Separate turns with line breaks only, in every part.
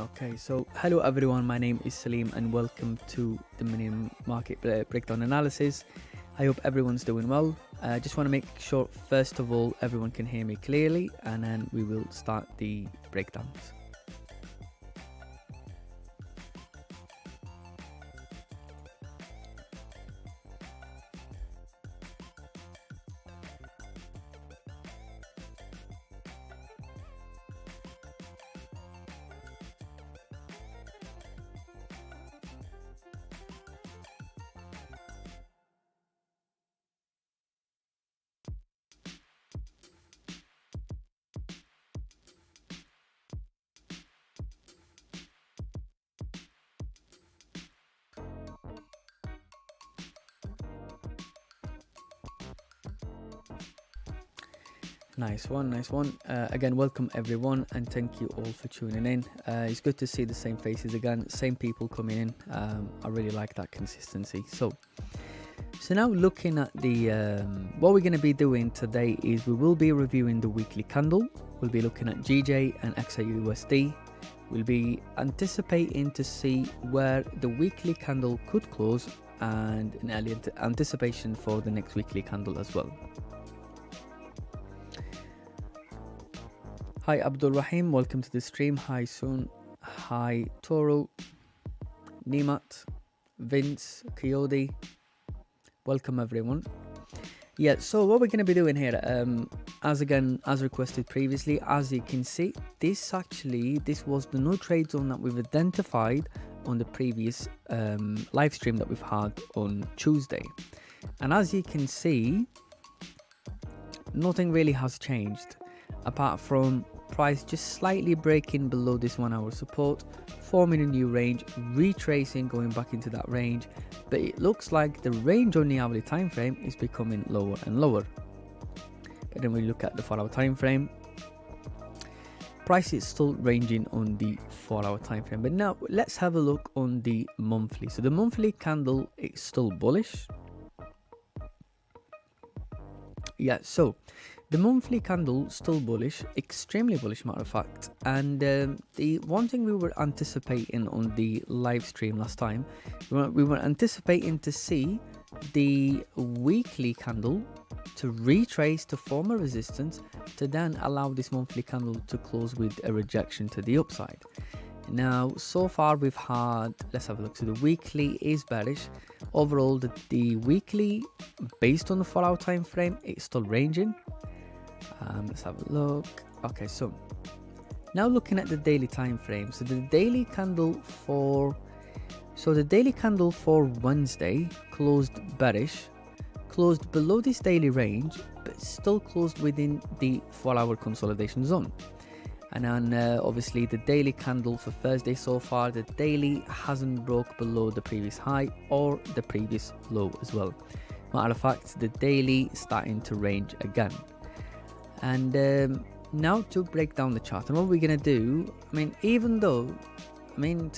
Okay, so hello everyone, my name is Salim and welcome to the mini market breakdown analysis. I hope everyone's doing well. I just want to make sure first of all everyone can hear me clearly, and then we will start the breakdowns. Nice one. Again, welcome everyone, and thank you all for tuning in. It's good to see the same faces again, same people coming in. I really like that consistency. So now looking at the what we're going to be doing today is we will be reviewing the weekly candle. We'll be looking at GJ and XAUUSD. We'll be anticipating to see where the weekly candle could close, and an early anticipation for the next weekly candle as well. Hi Abdul Rahim, welcome to the stream. Hi Sun, hi Toro, Nimat, Vince, Coyote, welcome everyone. Yeah, so what we're going to be doing here, as requested previously, as you can see, this was the no trade zone that we've identified on the previous live stream that we've had on Tuesday. And as you can see, nothing really has changed, apart from price just slightly breaking below this 1 hour support, forming a new range, retracing, going back into that range, but it looks like the range on the hourly time frame is becoming lower and lower. But then we look at the 4 hour time frame, price is still ranging on the 4 hour time frame. But now let's have a look on the monthly. So the monthly candle is still bullish. Yeah, so the monthly candle still bullish, extremely bullish matter of fact. And the one thing we were anticipating on the live stream last time, we were anticipating to see the weekly candle to retrace to form a resistance, to then allow this monthly candle to close with a rejection to the upside. Now so far we've had, let's have a look. So the weekly is bearish overall. The weekly, based on the 4 hour time frame, it's still ranging. Let's have a look. Okay, so now looking at the daily time frame. So the daily candle for Wednesday closed bearish, closed below this daily range, but still closed within the 4 hour consolidation zone. And then obviously the daily candle for Thursday so far, the daily hasn't broke below the previous high or the previous low as well. Matter of fact, the daily starting to range again. And now to break down the chart, and what we're going to do, to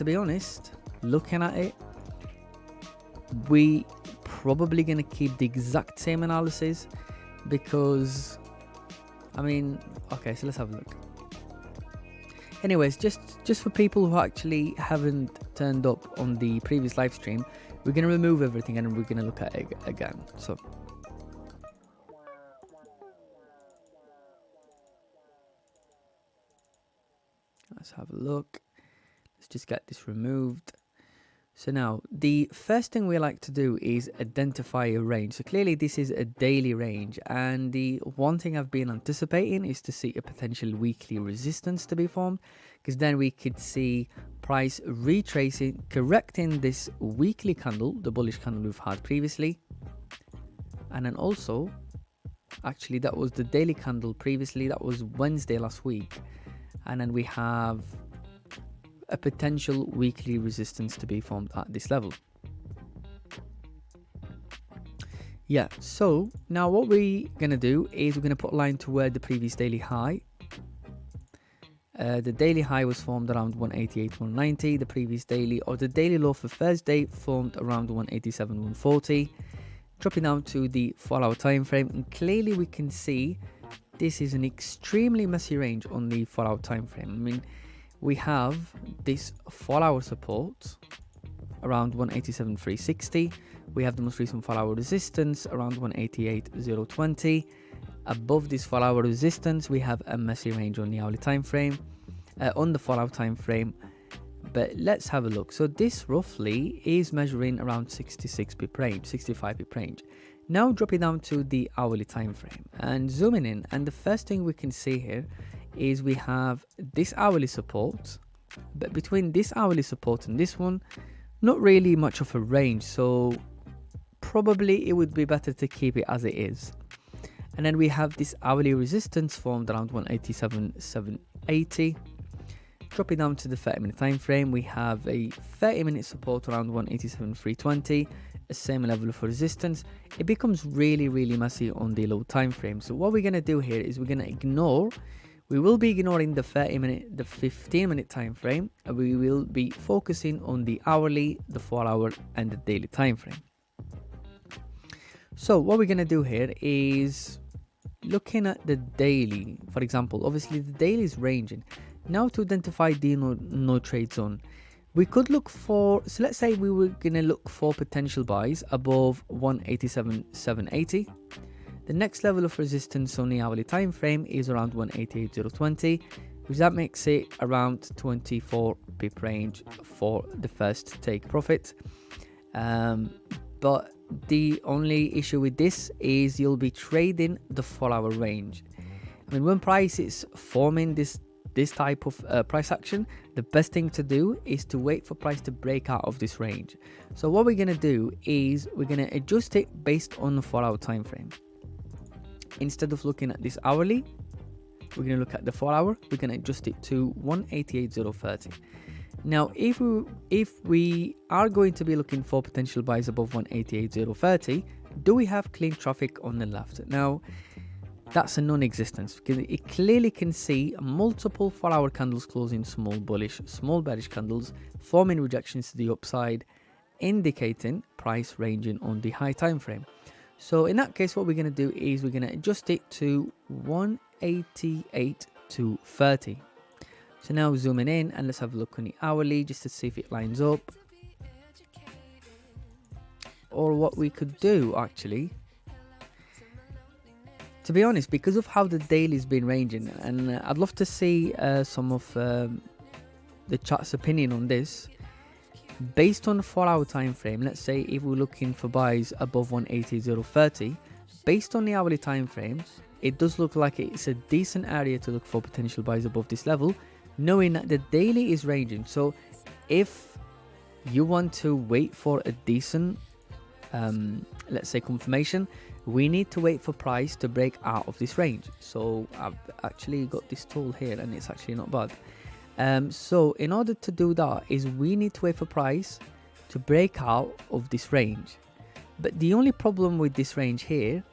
be honest, looking at it, we probably going to keep the exact same analysis, because okay, so let's have a look. Anyways, just for people who actually haven't turned up on the previous live stream, we're going to remove everything and we're going to look at it again. So let's have a look. Let's just get this removed. So now the first thing we like to do is identify a range. So clearly this is a daily range, and the one thing I've been anticipating is to see a potential weekly resistance to be formed, because then we could see price retracing, correcting this weekly candle, the bullish candle we've had previously. And then also, actually that was the daily candle previously, that was Wednesday last week. And then we have a potential weekly resistance to be formed at this level. Yeah, so now what we're going to do is we're going to put a line to where the previous daily high, the daily high was formed around 188, 190. The previous daily, or the daily low for Thursday, formed around 187, 140. Dropping down to the 4 hour time frame, and clearly we can see this is an extremely messy range on the 4 hour time frame. we have this 4-hour support around 187.360. We have the most recent 4-hour resistance around 188.020. Above this 4-hour resistance, we have a messy range on the hourly time frame, on the 4-hour time frame. But let's have a look. So this roughly is measuring around 66 pip range, 65 pip range. Now dropping down to the hourly time frame and zooming in, and the first thing we can see here is we have this hourly support, but between this hourly support and this one, not really much of a range, so probably it would be better to keep it as it is. And then we have this hourly resistance formed around 187.780. Dropping down to the 30-minute time frame, we have a 30-minute support around 187.320, a same level of resistance. It becomes really messy on the low time frame. So what we're going to do here is we're going to ignore, we will be ignoring the 30-minute, the 15-minute time frame, and we will be focusing on the hourly, the 4-hour, and the daily time frame. So what we're going to do here is looking at the daily. For example, obviously the daily is ranging. Now to identify the no trade zone, we could look for, so let's say we were going to look for potential buys above 187.780. The next level of resistance on the hourly time frame is around 188.020, which that makes it around 24 pip range for the first take profit. But the only issue with this is you'll be trading the 4-hour range. I mean, when price is forming this type of price action, the best thing to do is to wait for price to break out of this range. So what we're going to do is we're going to adjust it based on the 4-hour time frame. Instead of looking at this hourly, we're going to look at the 4-hour. We're going to adjust it to 188.030. Now if we are going to be looking for potential buys above 188.030, do we have clean traffic on the left? Now that's a non-existence, because it clearly can see multiple 4-hour candles closing small bullish, small bearish candles, forming rejections to the upside, indicating price ranging on the high time frame. So in that case, what we're going to do is we're going to adjust it to 188.230. So now zooming in, and let's have a look on the hourly just to see if it lines up. Or what we could do actually, to be honest, because of how the daily's been ranging, and I'd love to see some of the chat's opinion on this. Based on the 4-hour time frame, let's say if we're looking for buys above 180.030, based on the hourly time frame, it does look like it's a decent area to look for potential buys above this level, knowing that the daily is ranging. So if you want to wait for a decent let's say confirmation, we need to wait for price to break out of this range. So I've actually got this tool here, and it's actually not bad. So in order to do that is we need to wait for price to break out of this range. But the only problem with this range here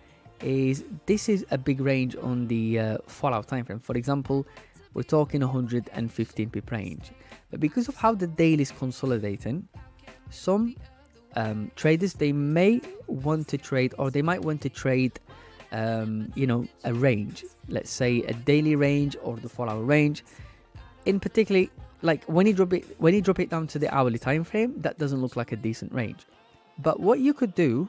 is this is a big range on the 4-hour time frame. For example, we're talking 115 pip range. But because of how the daily is consolidating, some traders, they may want to trade, or they might want to trade you know, a range, let's say a daily range or the 4-hour range. In particular, like when you drop it down to the hourly time frame, that doesn't look like a decent range. But what you could do,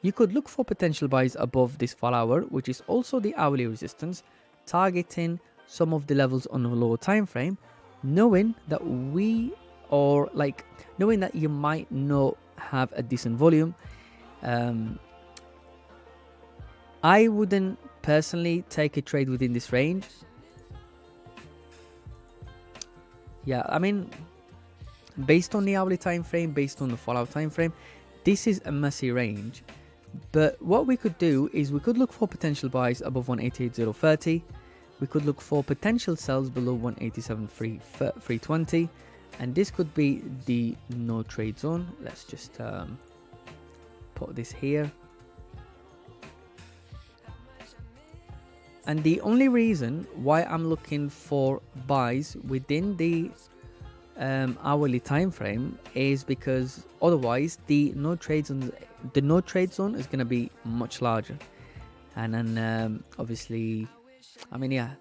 you could look for potential buys above this 4-hour, which is also the hourly resistance, targeting some of the levels on the lower time frame, knowing that knowing that you might not have a decent volume. I wouldn't personally take a trade within this range. Yeah, I mean, based on the hourly time frame, based on the 4-hour time frame, this is a messy range. But what we could do is we could look for potential buys above 188.030. We could look for potential sells below 187.320, and this could be the no trade zone. Let's just put this here. And the only reason why I'm looking for buys within the hourly time frame is because otherwise the no trade zone is going to be much larger. And then obviously, I mean, yeah,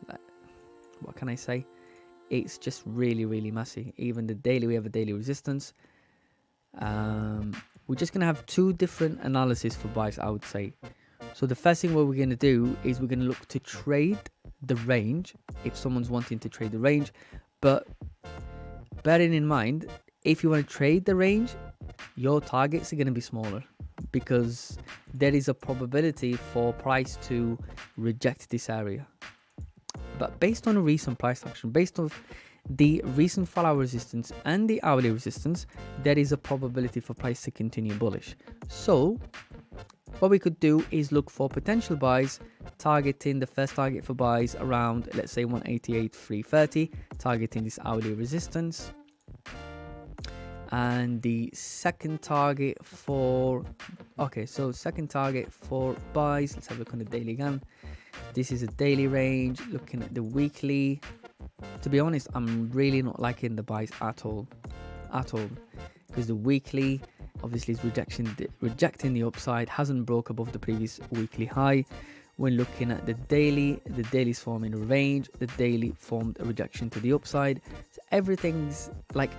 what can I say? it's just really messy. Even the daily, we have a daily resistance. We're just going to have two different analyses for buys, I would say. So the first thing what we're going to do is we're going to look to trade the range if someone's wanting to trade the range. But bearing in mind, if you want to trade the range, your targets are going to be smaller because there is a probability for price to reject this area. But based on a recent price action, based on the recent 4-hour resistance and the hourly resistance, there is a probability for price to continue bullish. So what we could do is look for potential buys, targeting the first target for buys around, let's say 188.330, targeting this hourly resistance. And the second target for, second target for buys, let's have a look on the daily again. This is a daily range. Looking at the weekly, to be honest, I'm really not liking the buys at all, because the weekly obviously is rejecting the upside, hasn't broke above the previous weekly high. When looking at the daily is forming a range, the daily formed a rejection to the upside. So everything's like,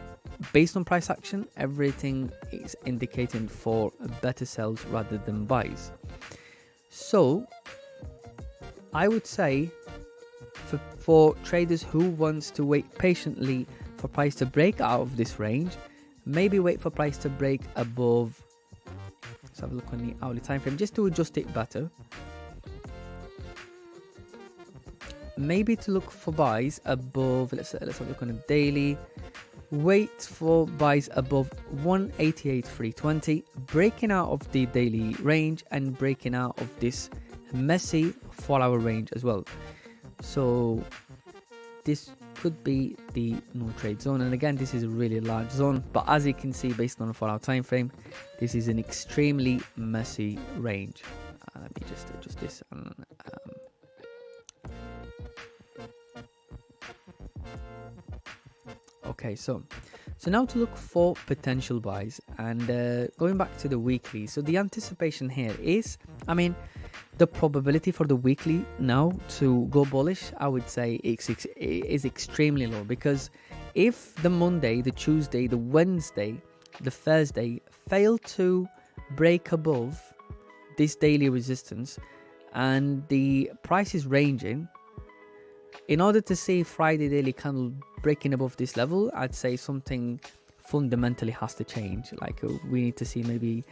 based on price action, everything is indicating for better sells rather than buys. So I would say for traders who wants to wait patiently for price to break out of this range, maybe wait for price to break above. Let's have a look on the hourly time frame just to adjust it better. Maybe to look for buys above, let's have a look on a daily. Wait for buys above 188.320, breaking out of the daily range and breaking out of this messy 4-hour range as well. So this could be the no trade zone, and again, this is a really large zone, but as you can see, based on a 4-hour time frame, this is an extremely messy range. Let me just adjust this. Okay, so now to look for potential buys, and going back to the weekly. So the anticipation here is, the probability for the weekly now to go bullish, I would say is extremely low, because if the Monday, the Tuesday, the Wednesday, the Thursday fail to break above this daily resistance and the price is ranging, in order to see Friday daily candle breaking above this level, I'd say something fundamentally has to change. Like we need to see maybe,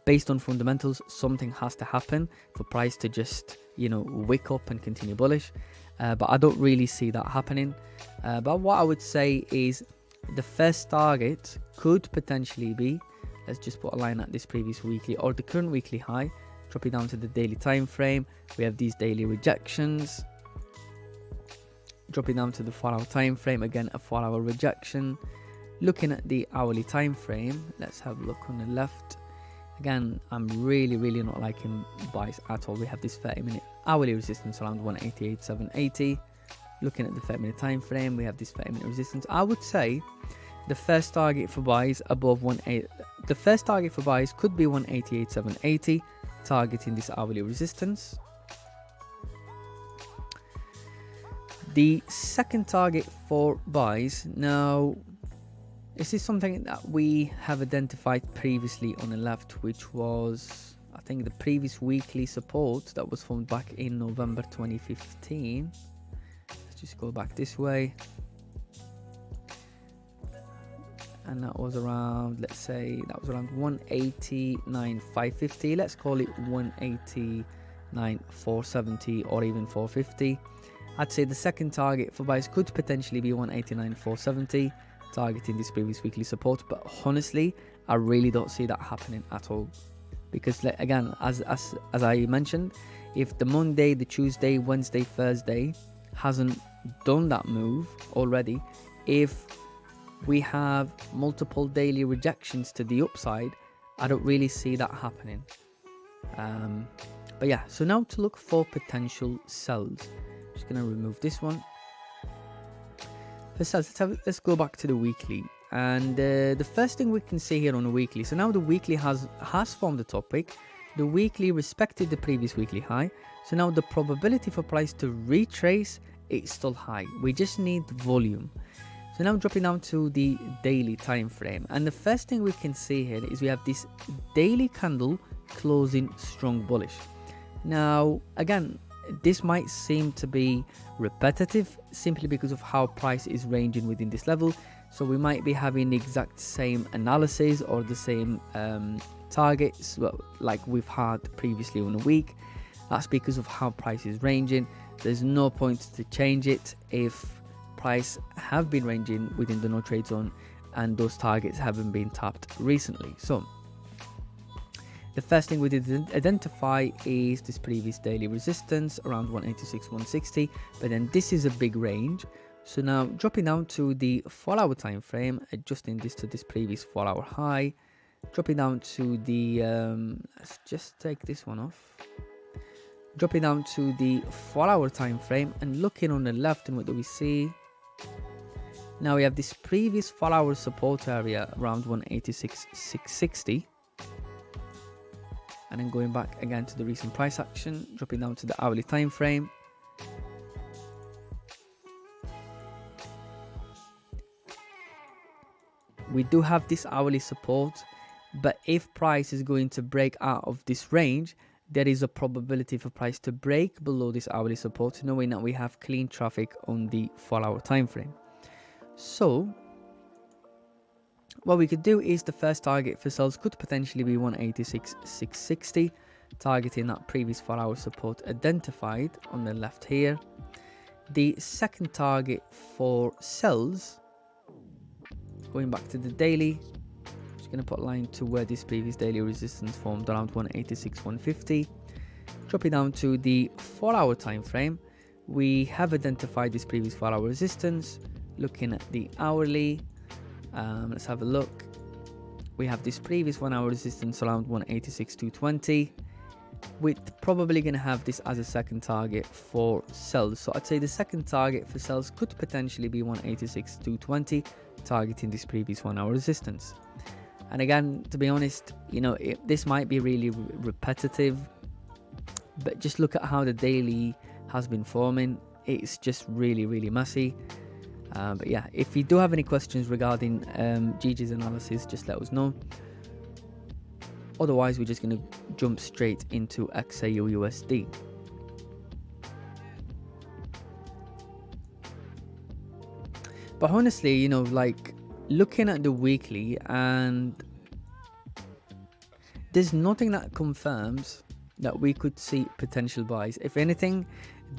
based on fundamentals, something has to happen for price to just, wake up and continue bullish. But I don't really see that happening. But what I would say is the first target could potentially be, let's just put a line at this previous weekly or the current weekly high, drop it down to the daily time frame. We have these daily rejections. Drop it down to the 4-hour time frame, again a 4-hour rejection. Looking at the hourly time frame, let's have a look on the left. Again, I'm really not liking buys at all. We have this 30-minute hourly resistance around 188.780. Looking at the 30-minute time frame, we have this 30-minute resistance. I would say the first target for buys above the first target for buys could be 188.780, targeting this hourly resistance. The second target for buys, now this is something that we have identified previously on the left, which was, I think, the previous weekly support that was formed back in November 2015. Let's just go back this way. And that was around, let's say, that was around 189.550. Let's call it 189.470 or even 450. I'd say the second target for buys could potentially be 189.470, targeting this previous weekly support. But honestly, I really don't see that happening at all, because again, as I mentioned, if the Monday, the Tuesday, Wednesday, Thursday hasn't done that move already, if we have multiple daily rejections to the upside, I don't really see that happening. But yeah, so now to look for potential sells. Just gonna remove this one. For sells, let's go back to the weekly, and the first thing we can see here on the weekly. So now the weekly has formed a top wick. The weekly respected the previous weekly high. So now the probability for price to retrace it's still high. We just need volume. So now dropping down to the daily time frame, and the first thing we can see here is we have this daily candle closing strong bullish. Now again, this might seem to be repetitive simply because of how price is ranging within this level. So we might be having the exact same analysis or the same targets like we've had previously on a week. That's because of how price is ranging. There's no point to change it if price have been ranging within the no trade zone and those targets haven't been tapped recently. So the first thing we did identify is this previous daily resistance around 186, 160, but then this is a big range. So now dropping down to the 4-hour time frame, adjusting this to this previous 4-hour high, dropping down to the let's just take this one off, dropping down to the 4-hour time frame and looking on the left, and what do we see? Now we have this previous 4-hour support area around 186, 660. And then going back again to the recent price action, dropping down to the hourly time frame. We do have this hourly support, but if price is going to break out of this range, there is a probability for price to break below this hourly support, knowing that we have clean traffic on the 4-hour time frame. So what we could do is the first target for sales could potentially be 186, 660, targeting that previous 4-hour support identified on the left here. The second target for sells, going back to the daily, just going to put a line to where this previous daily resistance formed around 186, 150. Dropping down to the 4-hour time frame, we have identified this previous 4-hour resistance. Looking at the hourly, let's have a look. We have this previous 1-hour resistance around 186, 220. We're probably going to have this as a second target for sells. So I'd say the second target for sells could potentially be 186, 220, targeting this previous 1-hour resistance. And again, to be honest, you know, this might be really repetitive, but just look at how the daily has been forming. It's just really, really messy. But yeah, if you do have any questions regarding GG's analysis, just let us know. Otherwise, we're just going to jump straight into XAUUSD. But honestly, you know, like looking at the weekly, and there's nothing that confirms that we could see potential buys. If anything,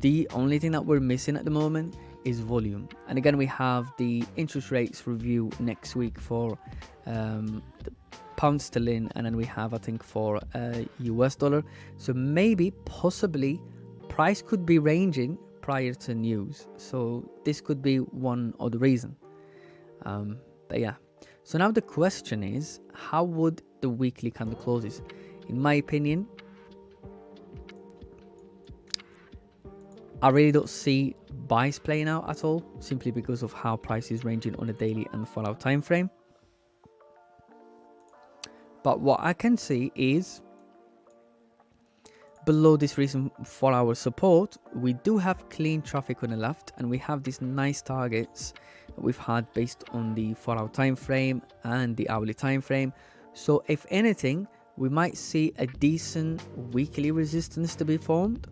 the only thing that we're missing at the moment is volume. And again, we have the interest rates review next week for the pound sterling, and then we have, I think, for US dollar. So maybe possibly price could be ranging prior to news, so this could be one or the reason. But yeah, so now the question is, how would the weekly candle closes? In my opinion, I really don't see buys playing out at all, simply because of how price is ranging on a daily and 4-hour time frame. But what I can see is below this recent 4-hour support, we do have clean traffic on the left, and we have these nice targets that we've had based on the 4-hour time frame and the hourly time frame. So if anything, we might see a decent weekly resistance to be formed,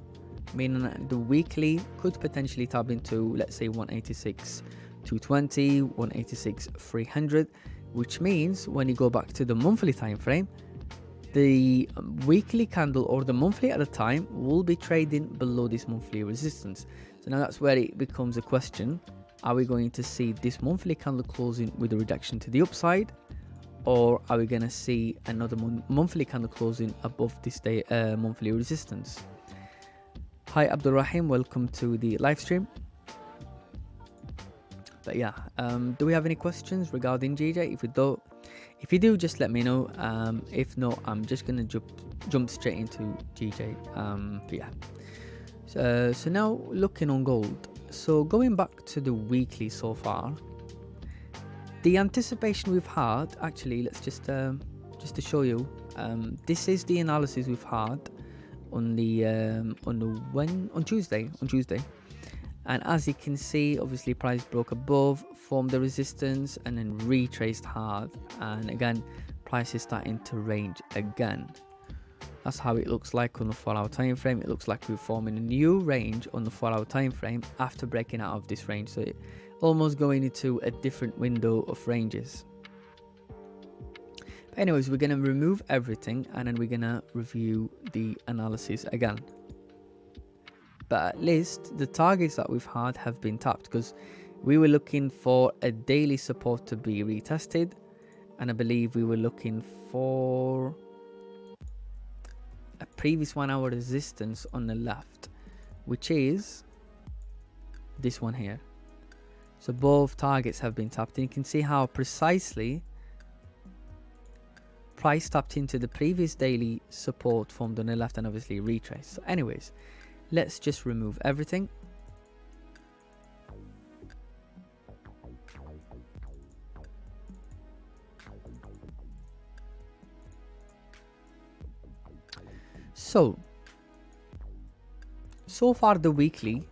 meaning that the weekly could potentially tap into, let's say, 186 220, 186 300, which means when you go back to the monthly time frame, the weekly candle or the monthly at a time will be trading below this monthly resistance. So now that's where it becomes a question: are we going to see this monthly candle closing with a reduction to the upside, or are we going to see another monthly candle closing above this day monthly resistance? Hi Abdul Rahim, welcome to the live stream. But yeah, do we have any questions regarding GJ? If you do, just let me know. If not, I'm just gonna jump straight into GJ. But yeah, so now looking on gold. So going back to the weekly so far, the anticipation we've had, actually, let's just to show you, this is the analysis we've had on Tuesday, And as you can see, obviously price broke above, formed the resistance, and then retraced hard. And again, price is starting to range again. That's how it looks like on the 4-hour time frame. It looks like we're forming a new range on the 4-hour time frame after breaking out of this range. So it almost going into a different window of ranges. But anyways, we're going to remove everything and then we're going to review the analysis again. But at least the targets that we've had have been tapped, because we were looking for a daily support to be retested, and I believe we were looking for a previous 1-hour resistance on the left, which is this one here. So both targets have been tapped, and you can see how precisely price tapped into the previous daily support formed on the left and obviously retraced. So anyways, let's just remove everything. So far the weekly,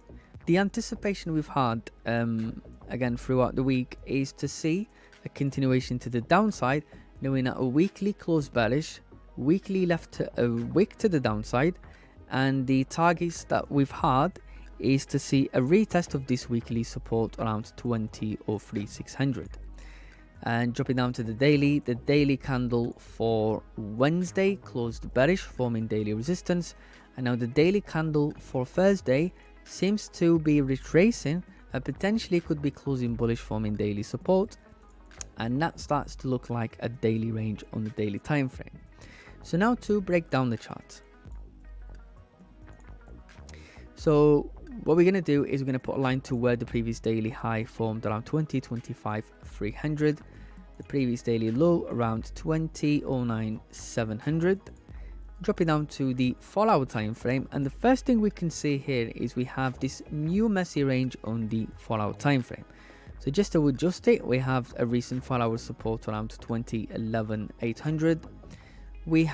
the anticipation we've had again throughout the week is to see a continuation to the downside, knowing that a weekly closed bearish, weekly left to a wick to the downside, and the targets that we've had is to see a retest of this weekly support around 20.03.600. And dropping down to the daily candle for Wednesday closed bearish, forming daily resistance, and now the daily candle for Thursday seems to be retracing and potentially could be closing bullish, forming daily support, and that starts to look like a daily range on the daily time frame. So now to break down the chart. So what we're going to do is we're going to put a line to where the previous daily high formed around 20.25.300, the previous daily low around 20.09.700, dropping down to the 4-hour time frame. And the first thing we can see here is we have this new messy range on the 4-hour time frame. So just to adjust it, we have a recent 4-hour support around 20.11.800. We do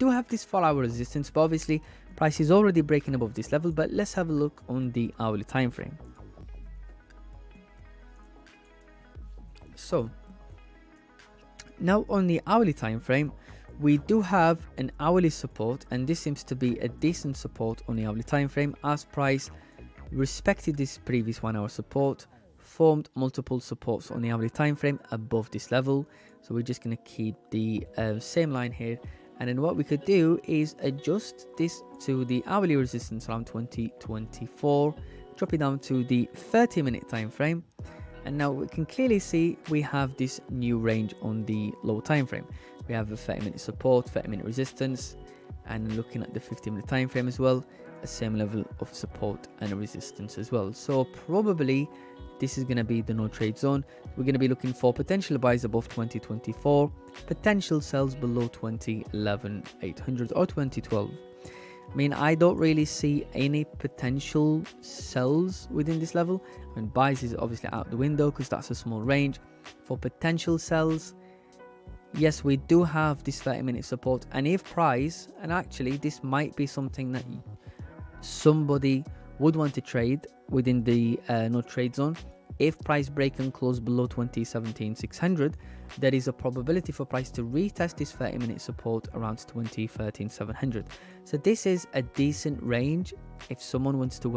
have this 4-hour resistance, but obviously price is already breaking above this level. But let's have a look on the hourly time frame. So now on the hourly time frame, we do have an hourly support, and this seems to be a decent support on the hourly time frame, as price respected this previous 1-hour support, formed multiple supports on the hourly time frame above this level. So we're just going to keep the same line here, and then what we could do is adjust this to the hourly resistance around 20.24, drop it down to the 30-minute time frame, and now we can clearly see we have this new range on the low time frame. We have a 30-minute support, 30-minute resistance, and looking at the 50-minute time frame as well, a same level of support and resistance as well. So probably this is going to be the no trade zone. We're going to be looking for potential buys above 20.24, potential sells below 20.11.800 or 20.12. I mean, I don't really see any potential sells within this level. I mean, buys is obviously out the window because that's a small range. For potential sells, yes, we do have this 30-minute support, and if price, and actually this might be something that somebody would want to trade within the no trade zone. If price break and close below 20.17.600, there is a probability for price to retest this 30-minute support around 20.13.700. So this is a decent range if someone wants to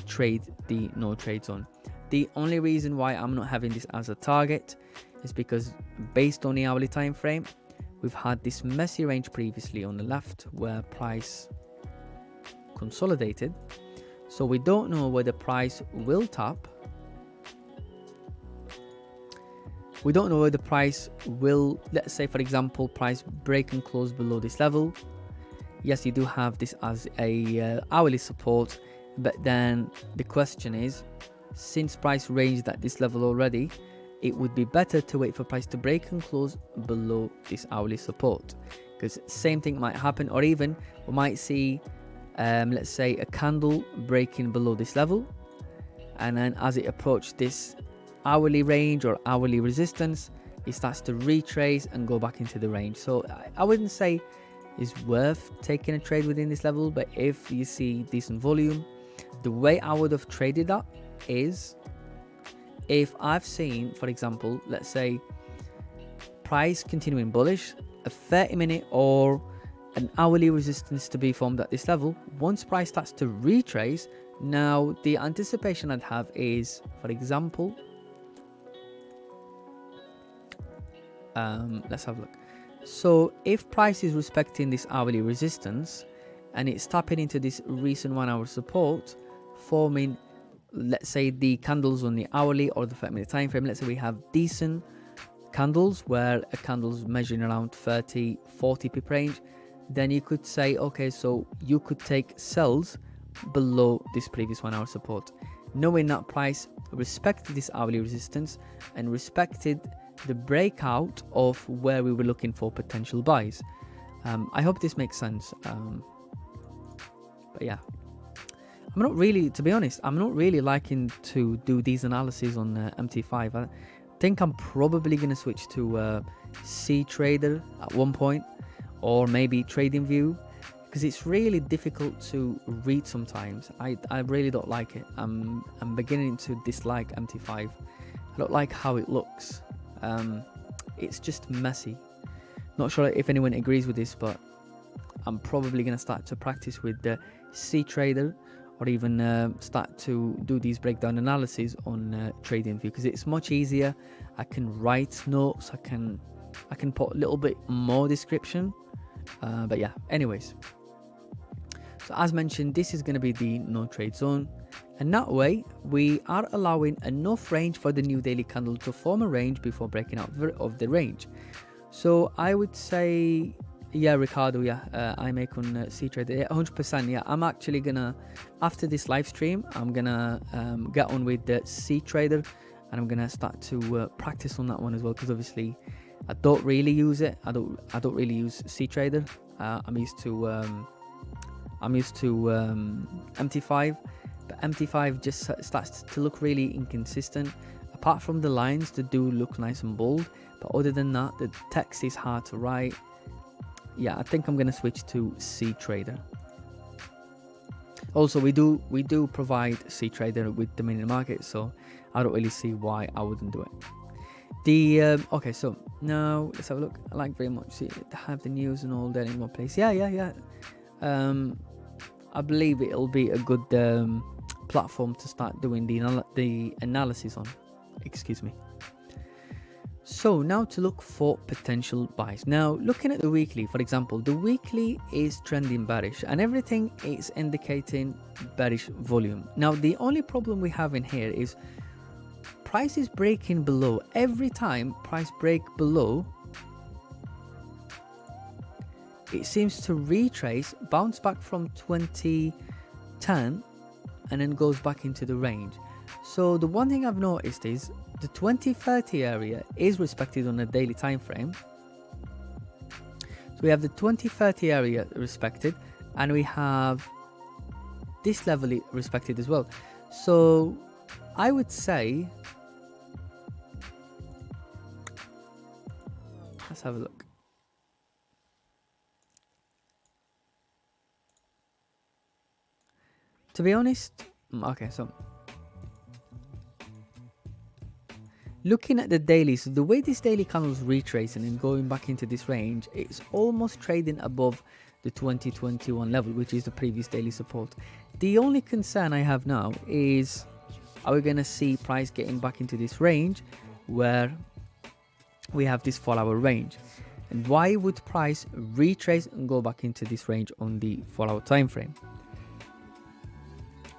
trade the no trade zone. The only reason why I'm not having this as a target is because based on the hourly time frame, we've had this messy range previously on the left where price consolidated. So we don't know whether price will tap. We don't know whether price will, let's say for example, price break and close below this level. Yes, you do have this as a hourly support, but then the question is, since price ranged at this level already, it would be better to wait for price to break and close below this hourly support, because same thing might happen, or even we might see let's say a candle breaking below this level, and then as it approaches this hourly range or hourly resistance, it starts to retrace and go back into the range. So I wouldn't say is worth taking a trade within this level. But if you see decent volume, the way I would have traded that is, if I've seen, for example, let's say price continuing bullish, a 30-minute or an hourly resistance to be formed at this level. Once price starts to retrace, now the anticipation I'd have is, for example, let's have a look. So if price is respecting this hourly resistance and it's tapping into this recent 1 hour support, forming, let's say, the candles on the hourly or the 30-minute time frame, let's say we have decent candles where a candle's measuring around 30-40 pip range, then you could say, okay, so you could take sells below this previous 1 hour support, knowing that price respected this hourly resistance and respected the breakout of where we were looking for potential buys. I hope this makes sense. But yeah, I'm not really, to be honest, I'm not really liking to do these analyses on MT5. I think I'm probably going to switch to C Trader at one point, or maybe TradingView, because it's really difficult to read sometimes. I really don't like it. I'm beginning to dislike MT5. I don't like how it looks. It's just messy. Not sure if anyone agrees with this, but I'm probably going to start to practice with the C Trader, or even start to do these breakdown analyses on TradingView, because it's much easier. I can write notes, I can put a little bit more description, but yeah, anyways. So as mentioned, this is going to be the no trade zone, and that way we are allowing enough range for the new daily candle to form a range before breaking out of the range. So I would say, yeah, Ricardo, yeah, I make on C Trader, yeah, 100%. Yeah, I'm actually gonna, after this live stream, I'm gonna get on with the C Trader, and I'm gonna start to practice on that one as well, because obviously I don't really use it. I don't really use C Trader. I'm used to MT5, but MT5 just starts to look really inconsistent. Apart from the lines that do look nice and bold, but other than that, the text is hard to write. Yeah, I think I'm gonna switch to C Trader. Also, we do provide C Trader with the mini market, so I don't really see why I wouldn't do it. The okay, so now let's have a look. I like very much to have the news and all that in one place. Yeah. I believe it'll be a good platform to start doing the analysis on. Excuse me. So now to look for potential buys. Now looking at the weekly, for example, the weekly is trending bearish and everything is indicating bearish volume. Now the only problem we have in here is price is breaking below. Every time price break below, it seems to retrace, bounce back from 2010 and then goes back into the range. So the one thing I've noticed is the 2030 area is respected on a daily time frame. So we have the 2030 area respected, and we have this level respected as well. So I would say, let's have a look. To be honest, okay, so looking at the daily, so the way this daily candle is retracing and going back into this range, it's almost trading above the 2021 level, which is the previous daily support. The only concern I have now is, are we going to see price getting back into this range where we have this 4-hour range? And why would price retrace and go back into this range on the 4-hour time frame?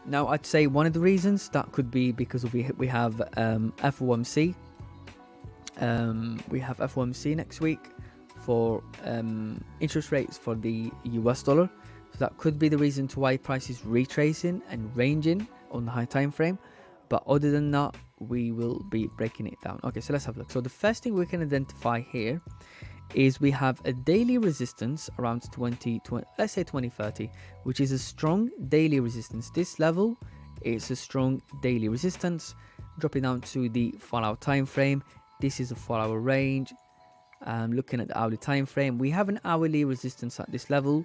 Now, I'd say one of the reasons that could be because we have FOMC. We have FOMC next week for interest rates for the US dollar. So that could be the reason to why price is retracing and ranging on the high time frame. But other than that, we will be breaking it down. Okay, so let's have a look. So the first thing we can identify here is we have a daily resistance around 20, let's say 2030, which is a strong daily resistance. This level is a strong daily resistance. Dropping down to the 4-hour time frame, this is a 4-hour range. Looking at the hourly time frame, we have an hourly resistance at this level,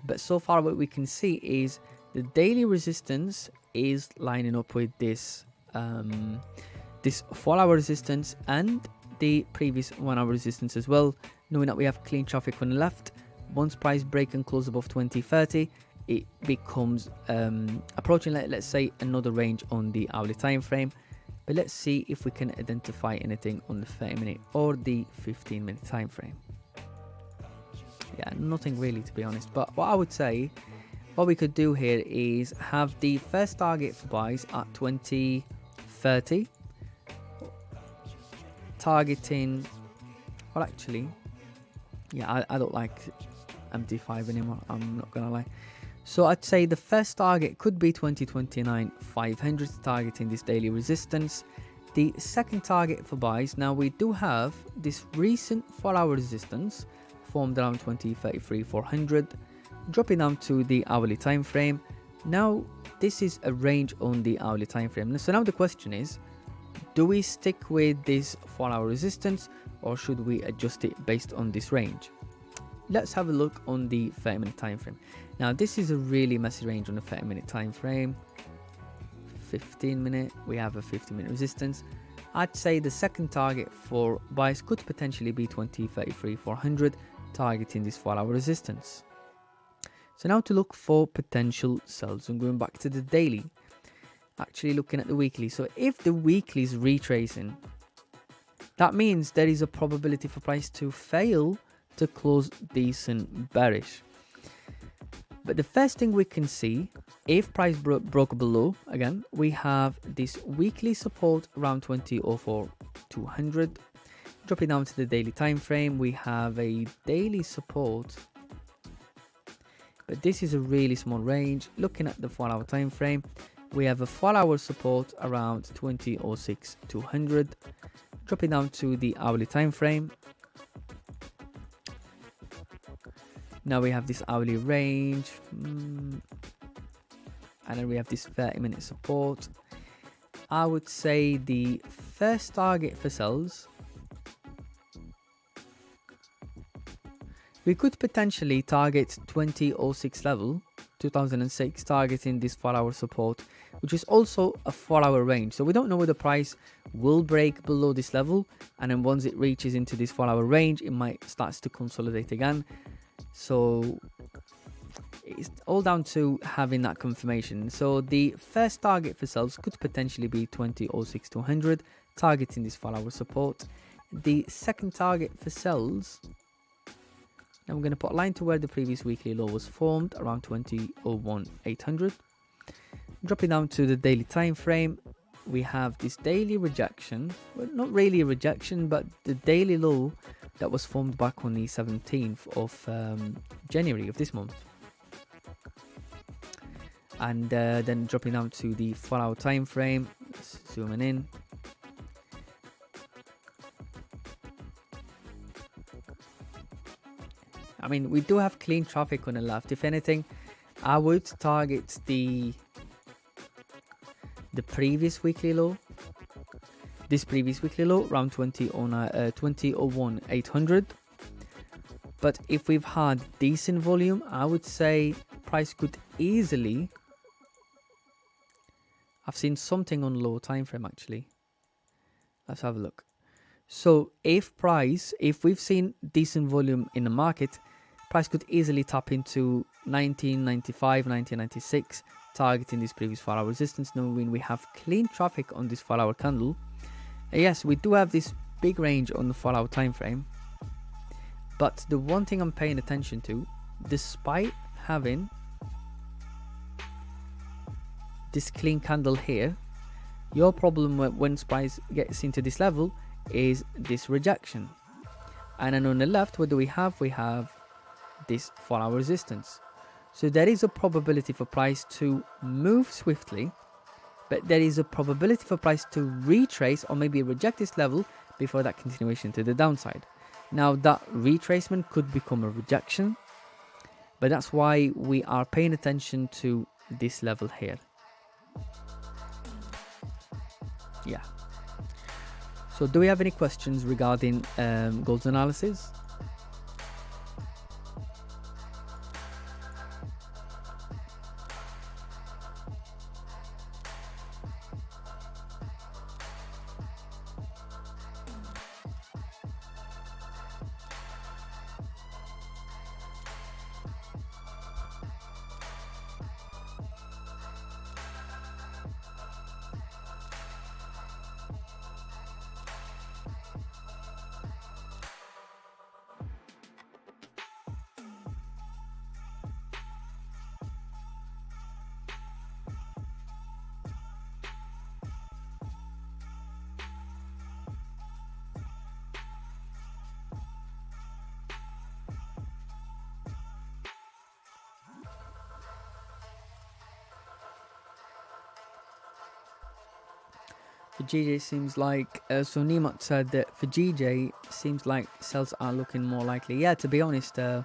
but so far what we can see is the daily resistance is lining up with this this 4-hour resistance and the previous 1-hour resistance as well, knowing that we have clean traffic on the left. Once price break and close above 2030, it becomes approaching, let's say, another range on the hourly time frame. But let's see if we can identify anything on the 30-minute or the 15-minute time frame. Yeah, nothing really, to be honest. But what I would say, what we could do here is have the first target for buys at 2030, targeting, well, actually, yeah, I don't like MT5 anymore, I'm not gonna lie. So I'd say the first target could be 2029 500, targeting this daily resistance. The second target for buys, now we do have this recent 4-hour resistance formed around 2033 400, dropping down to the hourly time frame. Now this is a range on the hourly time frame. So now the question is, do we stick with this 4-hour resistance or should we adjust it based on this range? Let's have a look on the 30-minute time frame. Now this is a really messy range on the 30-minute time frame. 15-minute, we have a 50-minute resistance. I'd say the second target for buys could potentially be 2033 400, targeting this 4-hour resistance. So now to look for potential sells, I'm going back to the daily, actually looking at the weekly. So if the weekly is retracing, that means there is a probability for price to fail to close decent bearish. But the first thing we can see, if price broke below, again, we have this weekly support around 20.04 200. Dropping down to the daily time frame, we have a daily support, but this is a really small range. Looking at the 4-hour time frame, we have a 4-hour support around 20.06 200. Dropping down to the hourly time frame, now we have this hourly range, and then we have this 30-minute support. I would say the first target for sells, we could potentially target 20.06 level, 2006, targeting this 4-hour support, which is also a 4-hour range. So we don't know whether the price will break below this level, and then once it reaches into this 4-hour range, it might start to consolidate again. So it's all down to having that confirmation. So the first target for sells could potentially be 20.06 200, targeting this 4-hour support. The second target for sells, now I'm going to put a line to where the previous weekly low was formed, around 20.01 800. Dropping down to the daily time frame, we have this daily rejection, well, not really a rejection, but the daily low that was formed back on the 17th of January of this month. And then dropping down to the 4-hour time frame, let's zoom in. I mean, we do have clean traffic on the left. If anything, I would target the previous weekly low. This previous weekly low around 20.01 800. But if we've had decent volume, I would say price could easily. I've seen something on low time frame actually. Let's have a look. So if we've seen decent volume in the market, price could easily tap into 1995, 1996, targeting this previous 4-hour resistance, knowing we have clean traffic on this 4-hour candle. Yes, we do have this big range on the 4-hour time frame, but the one thing I'm paying attention to, despite having this clean candle here, your problem when price gets into this level is this rejection. And then on the left, what do we have? We have this 4-hour resistance. So there is a probability for price to move swiftly, but there is a probability for price to retrace or maybe reject this level before that continuation to the downside. Now that retracement could become a rejection, but that's why we are paying attention to this level here. Yeah. So do we have any questions regarding gold's analysis? For GJ seems like, so Nemat said that for GJ seems like sells are looking more likely. Yeah, to be honest, for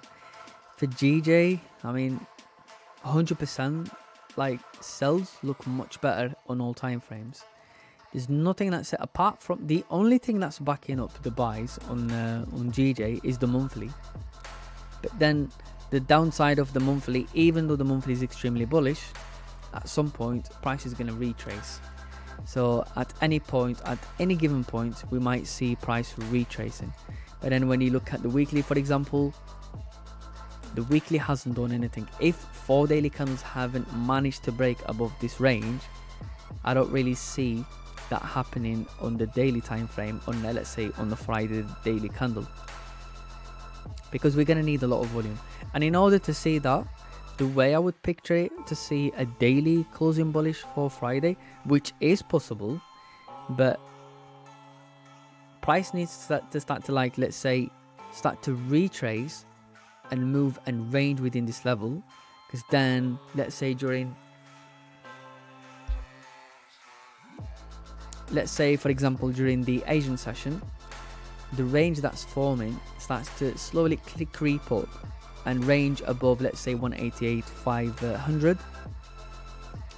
GJ, I mean, 100% like sells look much better on all time frames. There's nothing that's apart from the only thing that's backing up the buys on GJ is the monthly. But then the downside of the monthly, even though the monthly is extremely bullish, at some point price is going to retrace. So at any point, at any given point, we might see price retracing. But then when you look at the weekly, for example, the weekly hasn't done anything. If 4 daily candles haven't managed to break above this range, I don't really see that happening on the daily time frame, on let's say on the Friday daily candle, because we're going to need a lot of volume. And in order to see that, the way I would picture it, to see a daily closing bullish for Friday, which is possible, but price needs to start to like, let's say, start to retrace and move and range within this level, because then let's say during, let's say for example during the Asian session, the range that's forming starts to slowly creep up and range above, let's say 188,500,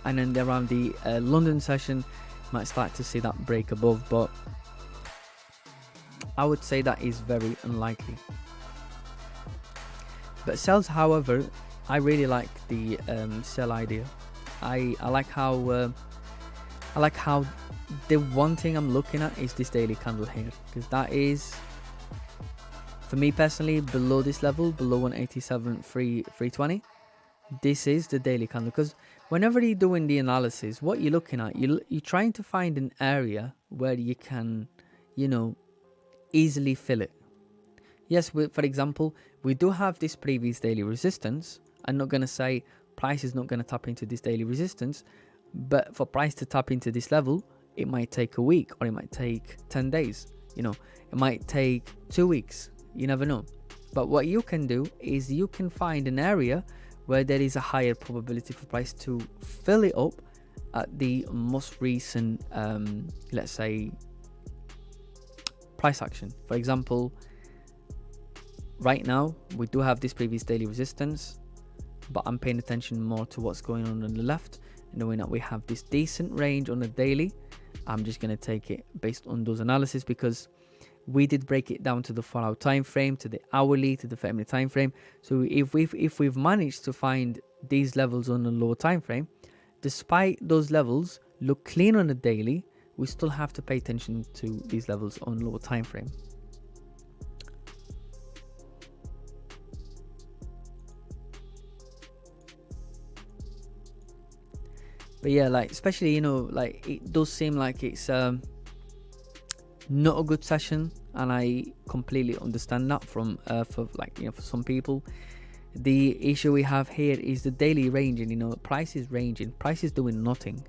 and then around the London session might start to see that break above, but I would say that is very unlikely. But sells, however, I really like the sell idea. I like how the one thing I'm looking at is this daily candle here, because that is, for me personally, below this level, below 187,320, this is the daily candle. Because whenever you're doing the analysis, what you're looking at, you're trying to find an area where you can, you know, easily fill it. Yes, for example, we do have this previous daily resistance. I'm not going to say price is not going to tap into this daily resistance, but for price to tap into this level, it might take a week, or it might take 10 days, you know, it might take 2 weeks. You never know. But what you can do is you can find an area where there is a higher probability for price to fill it up at the most recent, let's say, price action. For example, right now we do have this previous daily resistance, but I'm paying attention more to what's going on the left, knowing that we have this decent range on the daily. I'm just going to take it based on those analysis, because we did break it down to the 4 hour time frame, to the hourly, to the 5-minute time frame. So if we've managed to find these levels on the lower time frame, despite those levels look clean on the daily, we still have to pay attention to these levels on lower time frame. But yeah, like, especially, you know, like, it does seem like it's not a good session, and I completely understand that from for, like, you know, for some people. The issue we have here is the daily ranging. You know, price is ranging, price is doing nothing.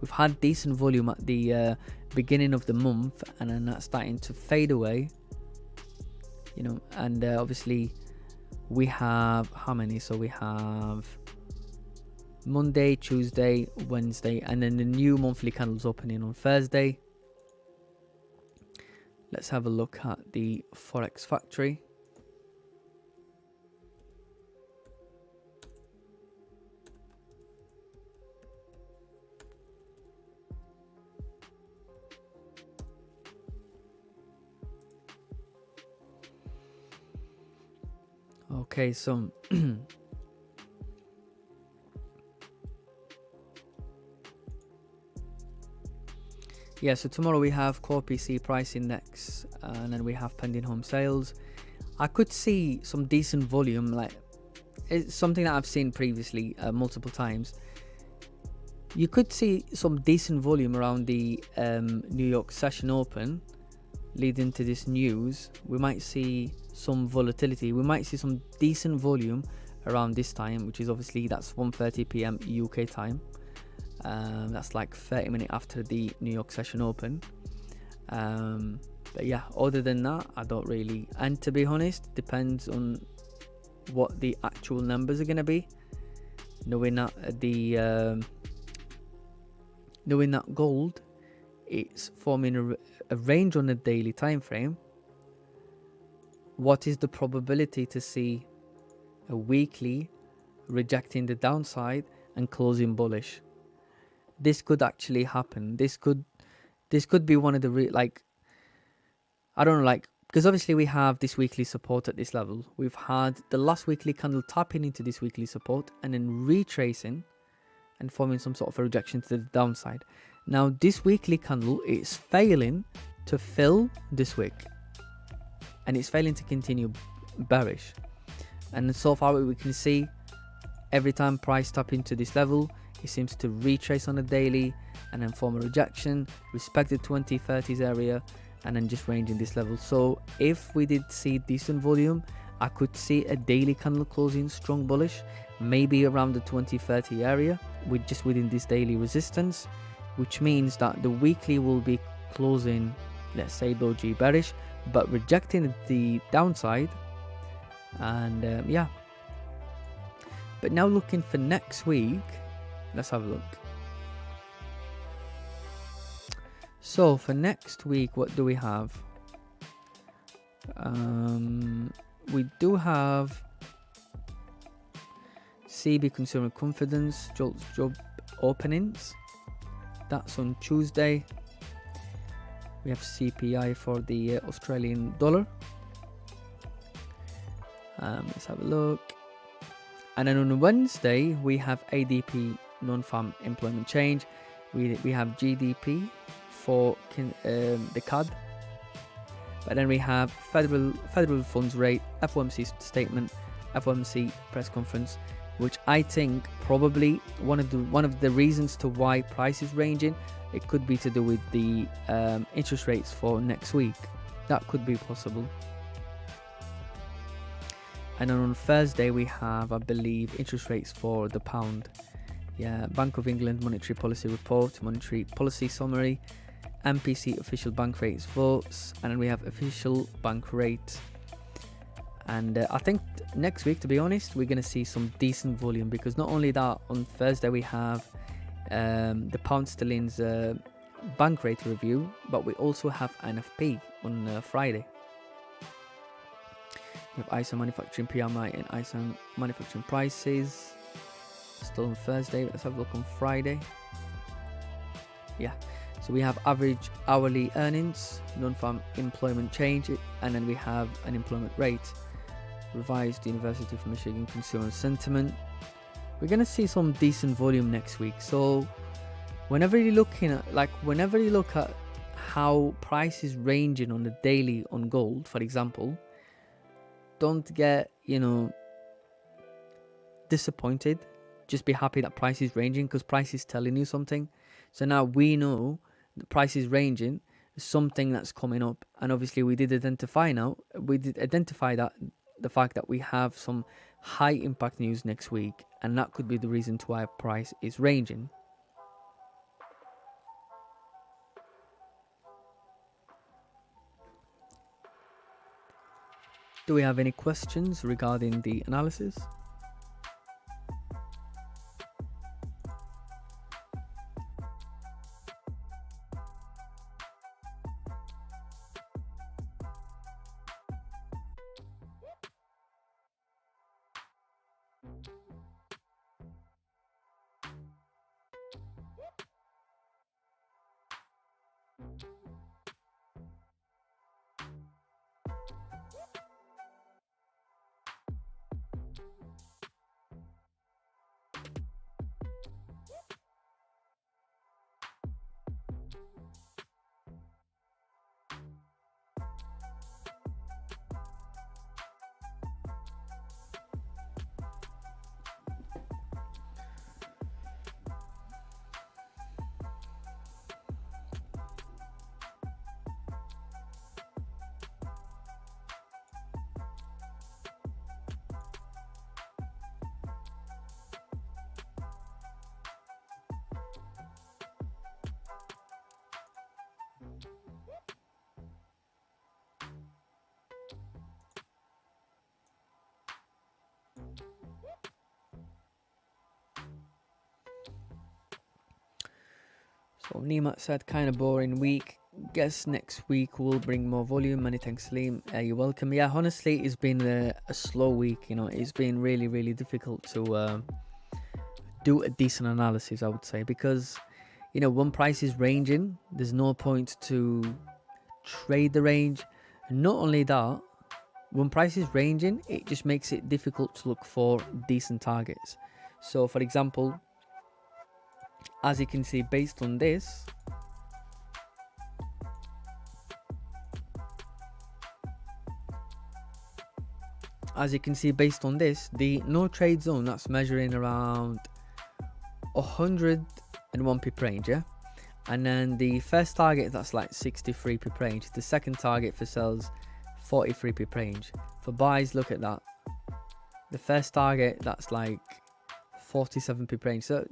We've had decent volume at the beginning of the month, and then that's starting to fade away, you know. And obviously we have how many? So we have Monday, Tuesday, Wednesday, and then the new monthly candles opening on Thursday. Let's have a look at the Forex factory. Okay, so yeah, so tomorrow we have core PC price index, and then we have pending home sales. I could see some decent volume, like it's something that I've seen previously multiple times. You could see some decent volume around the New York session open leading to this news. We might see some volatility. We might see some decent volume around this time, which is obviously that's 1:30 p.m. UK time. That's like 30 minutes after the New York session open. But yeah, other than that, I don't really. And to be honest, depends on what the actual numbers are going to be. Knowing that knowing that gold, it's forming a range on a daily time frame. What is the probability to see a weekly rejecting the downside and closing bullish? This could actually happen. This could be one of the like, I don't know, like, because obviously we have this weekly support at this level. We've had the last weekly candle tapping into this weekly support and then retracing and forming some sort of a rejection to the downside. Now this weekly candle is failing to fill this wick, and it's failing to continue bearish. And so far what we can see, every time price tap into this level, it seems to retrace on the daily and then form a rejection, respect the 2030s area, and then just range in this level. So if we did see decent volume, I could see a daily candle closing strong bullish, maybe around the 2030 area, with just within this daily resistance, which means that the weekly will be closing, let's say, doji bearish, but rejecting the downside. And yeah, but now looking for next week, let's have a look. So for next week, what do we have? We do have CB consumer confidence, job openings. That's on Tuesday. We have CPI for the Australian dollar. Let's have a look. And then on Wednesday, we have ADP non-farm employment change. We have GDP for the CAD. But then we have federal funds rate, FOMC statement, FOMC press conference, which I think probably one of the reasons to why price is ranging, it could be to do with the interest rates for next week. That could be possible. And then on Thursday we have, I believe, interest rates for the pound. Yeah, Bank of England monetary policy report, monetary policy summary, MPC official bank rates votes, and then we have official bank rate. And I think next week, to be honest, we're going to see some decent volume, because not only that, on Thursday we have the pound sterling's bank rate review, but we also have NFP on Friday. We have ISO manufacturing PMI and ISO manufacturing prices still on Thursday. Let's have a look on Friday. Yeah, so we have average hourly earnings, non-farm employment change, and then we have unemployment rate, revised University of Michigan consumer sentiment. We're gonna see some decent volume next week. So whenever you're looking at, whenever you look at how price is ranging on the daily on gold, for example, don't get disappointed. Just be happy that price is ranging, because price is telling you something. So now we know the price is ranging, something that's coming up, and obviously we did identify that the fact that we have some high impact news next week, and that could be the reason to why price is ranging. Do we have any questions regarding the analysis? So Nemat said, kind of boring week. Guess next week will bring more volume. Many thanks, Salim. You're welcome. Yeah, honestly, it's been a slow week. You know, it's been really, really difficult to do a decent analysis, I would say, because, you know, when price is ranging, there's no point to trade the range. And not only that, when price is ranging, it just makes it difficult to look for decent targets. So, for example, as you can see, based on this, the no trade zone, that's measuring around 101 pip range, yeah. And then the first target, that's like 63 pip range. The second target for sells, 43 pip range. For buys, look at that. The first target, that's like 47 pip range. So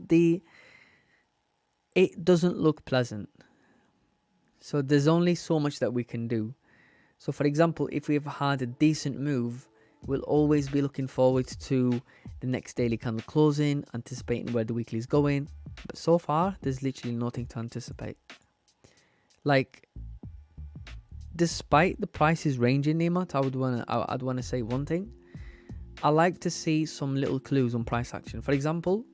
it doesn't look pleasant. So there's only so much that we can do. So for example, if we've had a decent move, we'll always be looking forward to the next daily candle closing, anticipating where the weekly is going. But so far, there's literally nothing to anticipate. Like, despite the prices ranging, Nemat, I'd wanna say one thing. I like to see some little clues on price action. For example,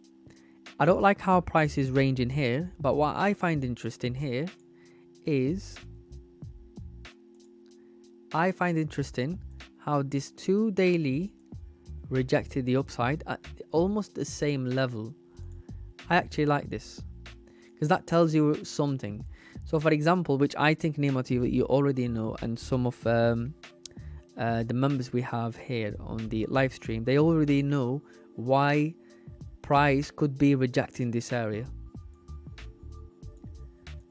I don't like how price is ranging here, but what I find interesting here is how this 2 daily rejected the upside at almost the same level. I actually like this because that tells you something. So for example, which I think, Nemat, you already know, and some of the members we have here on the live stream, they already know why price could be rejecting this area.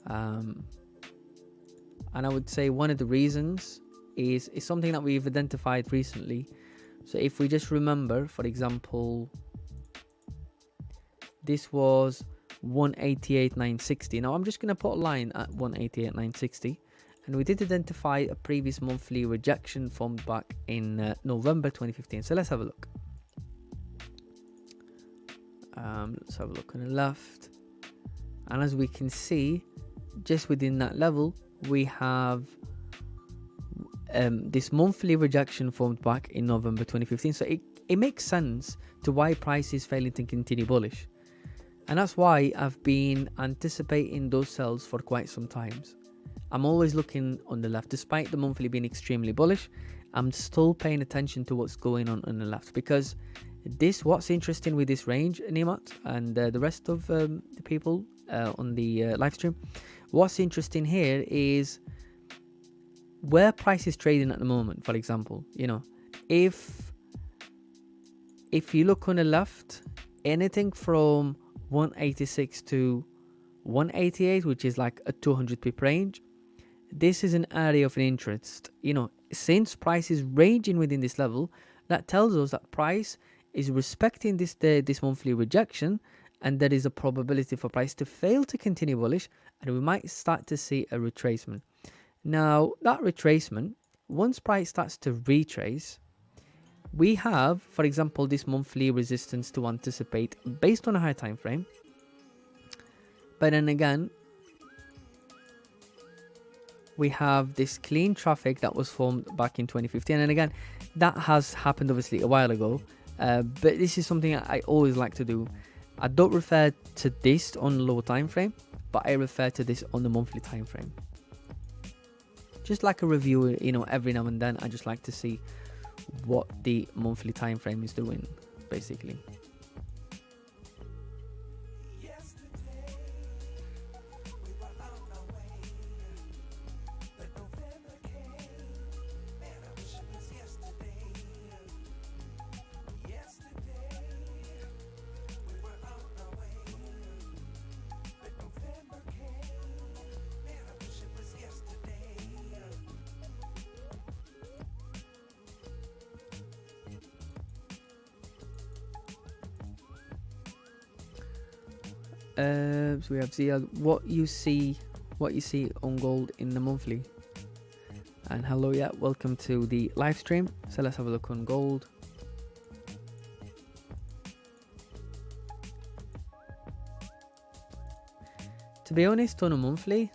And I would say one of the reasons is something that we've identified recently. So if we just remember, for example, this was 188,960. Now I'm just going to put a line at 188,960, and we did identify a previous monthly rejection formed back in November 2015. So let's have a look. Let's have a look on the left, and as we can see, just within that level we have this monthly rejection formed back in November 2015. So it makes sense to why price is failing to continue bullish, and that's why I've been anticipating those sells for quite some time. I'm always looking on the left. Despite the monthly being extremely bullish, I'm still paying attention to what's going on the left, because what's interesting with this range, Nemat, and the rest of the people on the live stream, what's interesting here is where price is trading at the moment. For example, you know, if you look on the left, anything from 186 to 188, which is like a 200 pip range, this is an area of interest. You know, since price is ranging within this level, that tells us that price is respecting this monthly rejection, and there is a probability for price to fail to continue bullish, and we might start to see a retracement. Now that retracement, once price starts to retrace, we have, for example, this monthly resistance to anticipate based on a higher time frame. But then again, we have this clean traffic that was formed back in 2015, and again, that has happened obviously a while ago, but this is something I always like to do. I don't refer to this on low time frame, but I refer to this on the monthly time frame. Just like a review, you know, every now and then I just like to see what the monthly time frame is doing, basically. So we have Zia, what you see on gold in the monthly. And hello, yeah, welcome to the live stream. So let's have a look on gold. To be honest, on a monthly,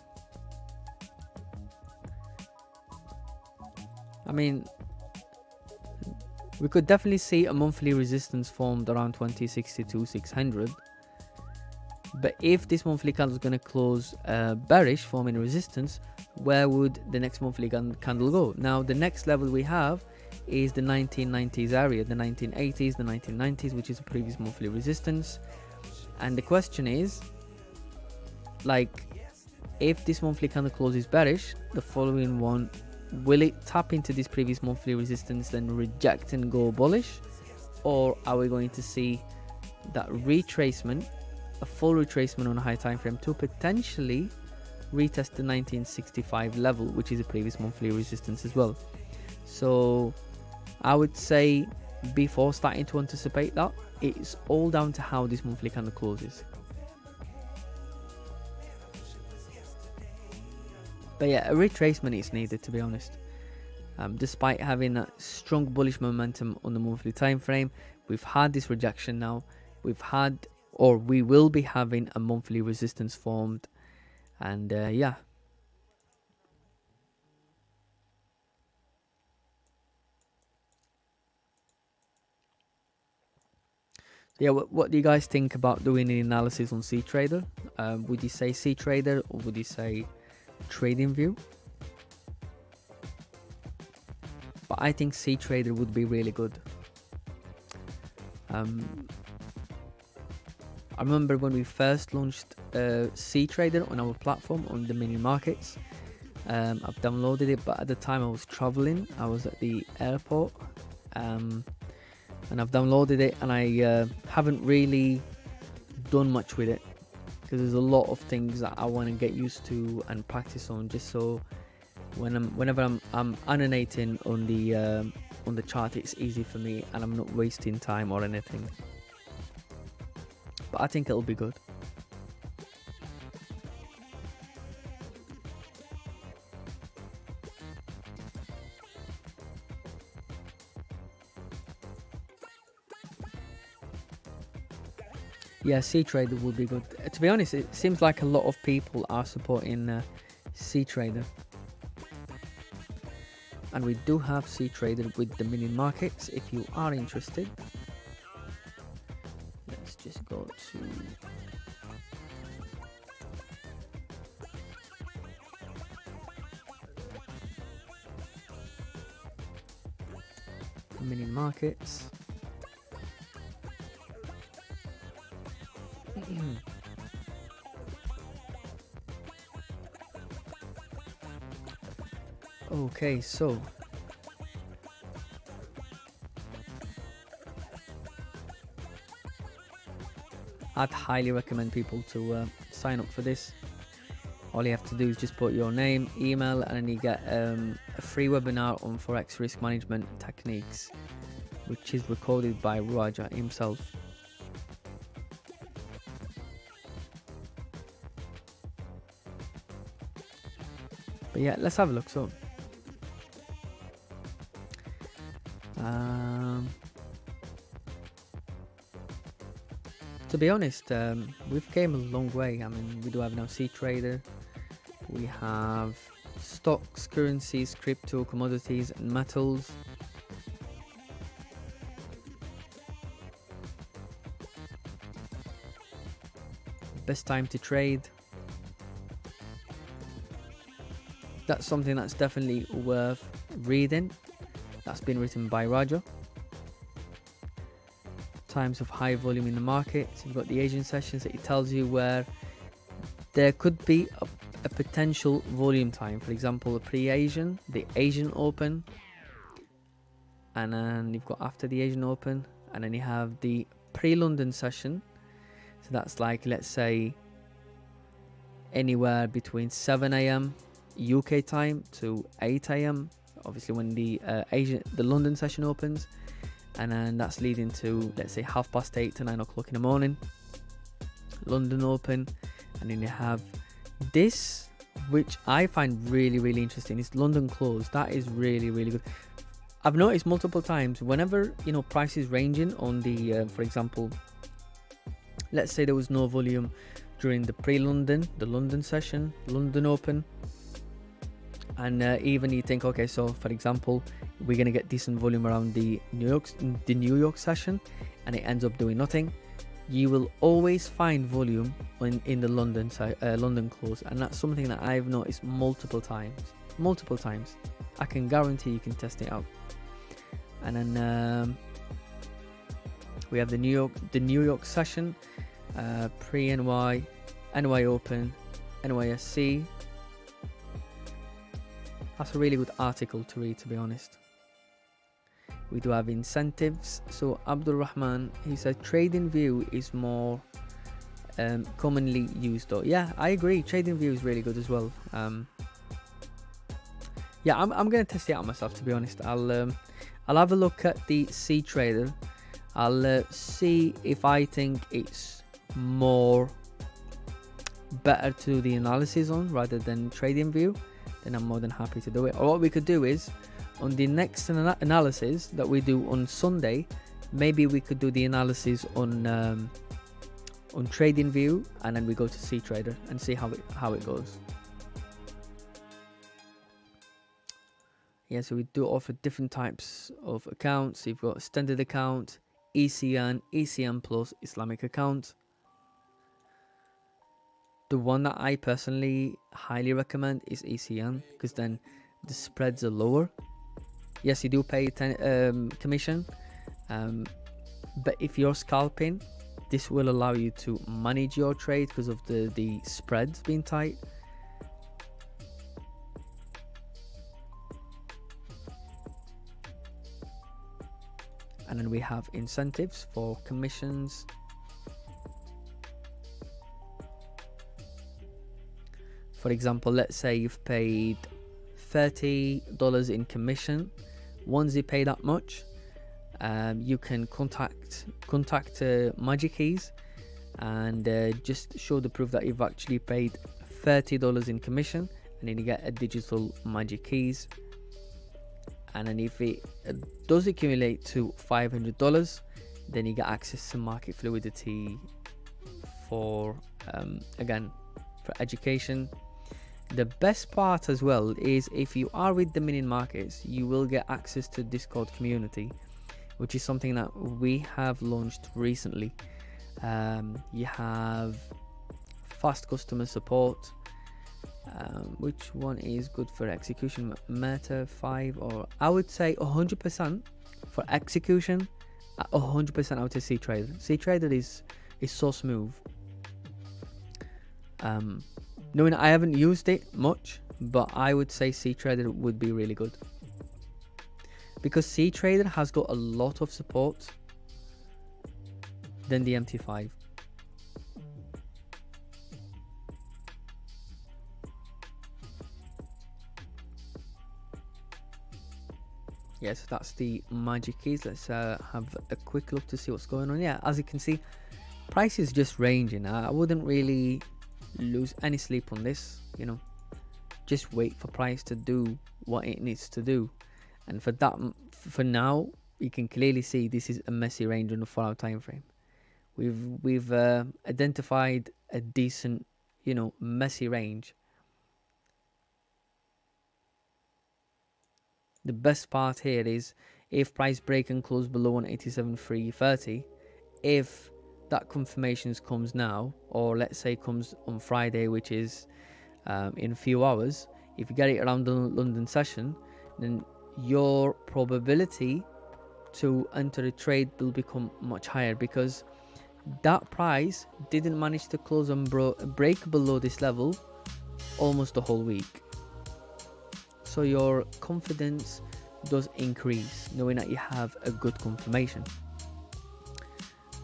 I mean, we could definitely see a monthly resistance formed around 2062 600. But if this monthly candle is going to close bearish, forming resistance, where would the next monthly candle go? Now, the next level we have is the 1990s area, the 1980s, the 1990s, which is a previous monthly resistance. And the question is, like, if this monthly candle closes bearish, the following one, will it tap into this previous monthly resistance, then reject and go bullish? Or are we going to see that retracement, a full retracement on a high time frame, to potentially retest the 1965 level, which is a previous monthly resistance as well? So I would say, before starting to anticipate that, it's all down to how this monthly candle closes. But yeah, a retracement is needed, to be honest. Despite having a strong bullish momentum on the monthly time frame, we've had this rejection now. We've had, or we will be having, a monthly resistance formed. And yeah. Yeah, what do you guys think about doing an analysis on CTrader? Would you say CTrader, or would you say TradingView? But I think CTrader would be really good. I remember when we first launched CTrader on our platform on the mini markets. I've downloaded it, but at the time I was traveling. I was at the airport, and I've downloaded it, and I haven't really done much with it, because there's a lot of things that I want to get used to and practice on, just so whenever I'm animating on the chart, it's easy for me and I'm not wasting time or anything. But I think it'll be good. Yeah, CTrader would be good. To be honest, it seems like a lot of people are supporting CTrader. And we do have CTrader with the mini markets if you are interested. Let's just go to mini markets. Okay, so I'd highly recommend people to sign up for this. All you have to do is just put your name, email, and then you get a free webinar on Forex risk management techniques, which is recorded by Raja himself. But yeah, let's have a look. So to be honest, we've came a long way. I mean, we do have now CTrader, we have stocks, currencies, crypto, commodities, and metals. Best time to trade. That's something that's definitely worth reading. That's been written by Raja. Times of high volume in the market. So you've got the Asian sessions that it tells you where there could be a potential volume time. For example, a pre-Asian, the Asian Open, and then you've got after the Asian Open, and then you have the pre-London session. So that's like, let's say, anywhere between 7 AM UK time to 8 AM, obviously when the London session opens, and then that's leading to, let's say, 8:30 to 9 o'clock in the morning, London Open. And then you have this, which I find really, really interesting. It's London Close. That is really, really good. I've noticed multiple times whenever, you know, prices ranging on the for example, let's say there was no volume during the pre-London, the London session, London Open, and even you think, okay, so for example, we're gonna get decent volume around the New York session, and it ends up doing nothing. You will always find volume in the London close, and that's something that I've noticed multiple times. I can guarantee you can test it out. And then we have the New York session, pre-NY, NY Open, NYSC. That's a really good article to read, to be honest. We do have incentives. So Abdul Rahman, he said TradingView is more commonly used though. Yeah, I agree. TradingView is really good as well. Yeah, I'm gonna test it out myself, to be honest. I'll have a look at the C Trader. I'll see if I think it's more better to do the analysis on rather than TradingView. Then I'm more than happy to do it. Or what we could do is, on the next analysis that we do on Sunday, maybe we could do the analysis on TradingView, and then we go to C Trader and see how it goes. Yeah, so we do offer different types of accounts. You've got standard account, ECN, ECN plus, Islamic account. The one that I personally highly recommend is ECN, because then the spreads are lower. Yes, you do pay commission, but if you're scalping, this will allow you to manage your trade because of the spreads being tight. And then we have incentives for commissions. For example, let's say you've paid $30 in commission. Once you pay that much, you can contact Magic Keys and just show the proof that you've actually paid $30 in commission, and then you get a digital Magic Keys. And then if it does accumulate to $500, then you get access to market fluidity for again, for education. The best part as well is if you are with the mini markets, you will get access to Discord community, which is something that we have launched recently. You have fast customer support. Which one is good for execution? Meta 5, or I would say 100% for execution. 100% I would say C Trader. C Trader is so smooth. Knowing I haven't used it much, but I would say C Trader would be really good, because C Trader has got a lot of support than the MT5. Yes, that's the Magic Keys. Let's have a quick look to see what's going on. Yeah, as you can see, price is just ranging. I wouldn't really lose any sleep on this, you know. Just wait for price to do what it needs to do, and for that, for now, you can clearly see this is a messy range on the 4-hour time frame. We've identified a decent, you know, messy range. The best part here is if price break and close below 187.330, if that confirmations comes now, or let's say comes on Friday, which is in a few hours, if you get it around the London session, then your probability to enter a trade will become much higher, because that price didn't manage to close and break below this level almost the whole week. So your confidence does increase knowing that you have a good confirmation.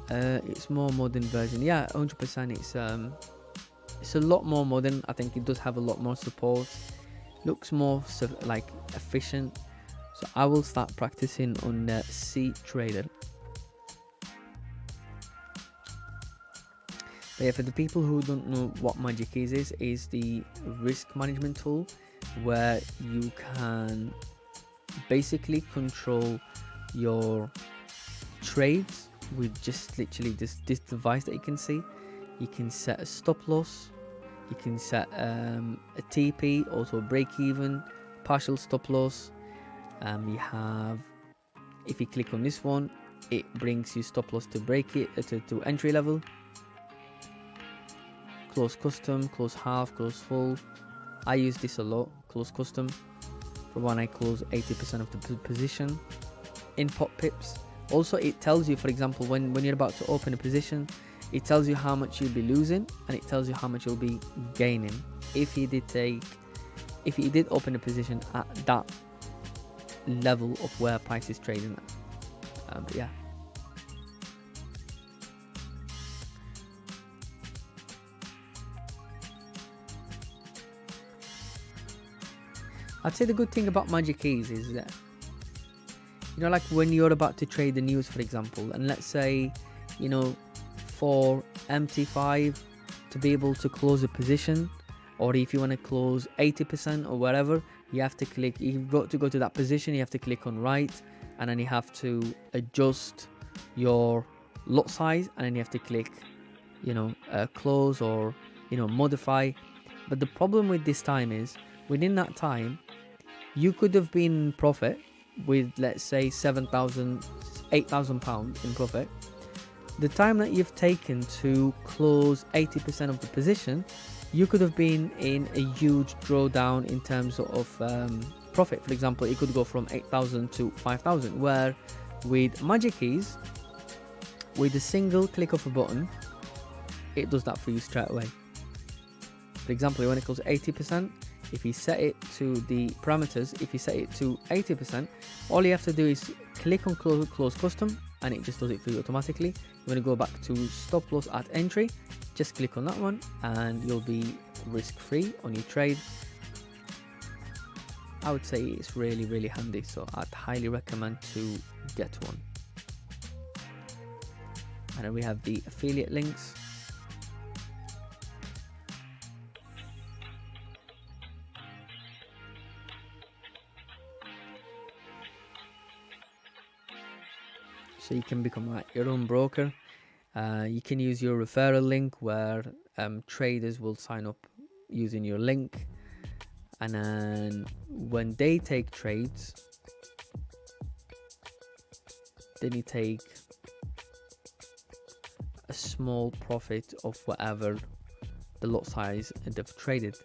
It's more modern version. Yeah, 100%. It's a lot more modern. I think it does have a lot more support. Looks more like efficient. So I will start practicing on C Trader. But yeah, for the people who don't know what Magic Keys is the risk management tool where you can basically control your trades with just literally this device that you can see. You can set a stop loss. You can set a TP, also a break even, partial stop loss. You have, if you click on this one, it brings you stop loss to break it to entry level. Close custom, close half, close full. I use this a lot, close custom, for when I close 80% of the position in pot pips. Also, it tells you, for example, when you're about to open a position, it tells you how much you'll be losing, and it tells you how much you'll be gaining if you did open a position at that level of where price is trading at. But yeah. I'd say the good thing about Magic Keys is that, you know, like when you're about to trade the news, for example, and let's say, you know, for MT5 to be able to close a position, or if you want to close 80% or whatever, you have to click, you've got to go to that position, you have to click on right, and then you have to adjust your lot size, and then you have to click, you know, close, or, you know, modify. But the problem with this time is, within that time, you could have been in profit with, let's say, 7,000, 8,000 pounds in profit. The time that you've taken to close 80% of the position, you could have been in a huge drawdown in terms of profit. For example, it could go from 8,000 to 5,000, where with Magic Keys, with a single click of a button, it does that for you straight away. For example, when it goes 80%, if you set it to the parameters, if you set it to 80%, all you have to do is click on close custom, and it just does it for you automatically. You want to go back to stop loss at entry, just click on that one, and you'll be risk free on your trade. I would say it's really, really handy, so I'd highly recommend to get one. And then we have the affiliate links. So you can become like your own broker. You can use your referral link, where traders will sign up using your link, and then when they take trades, then you take a small profit of whatever the lot size they've traded.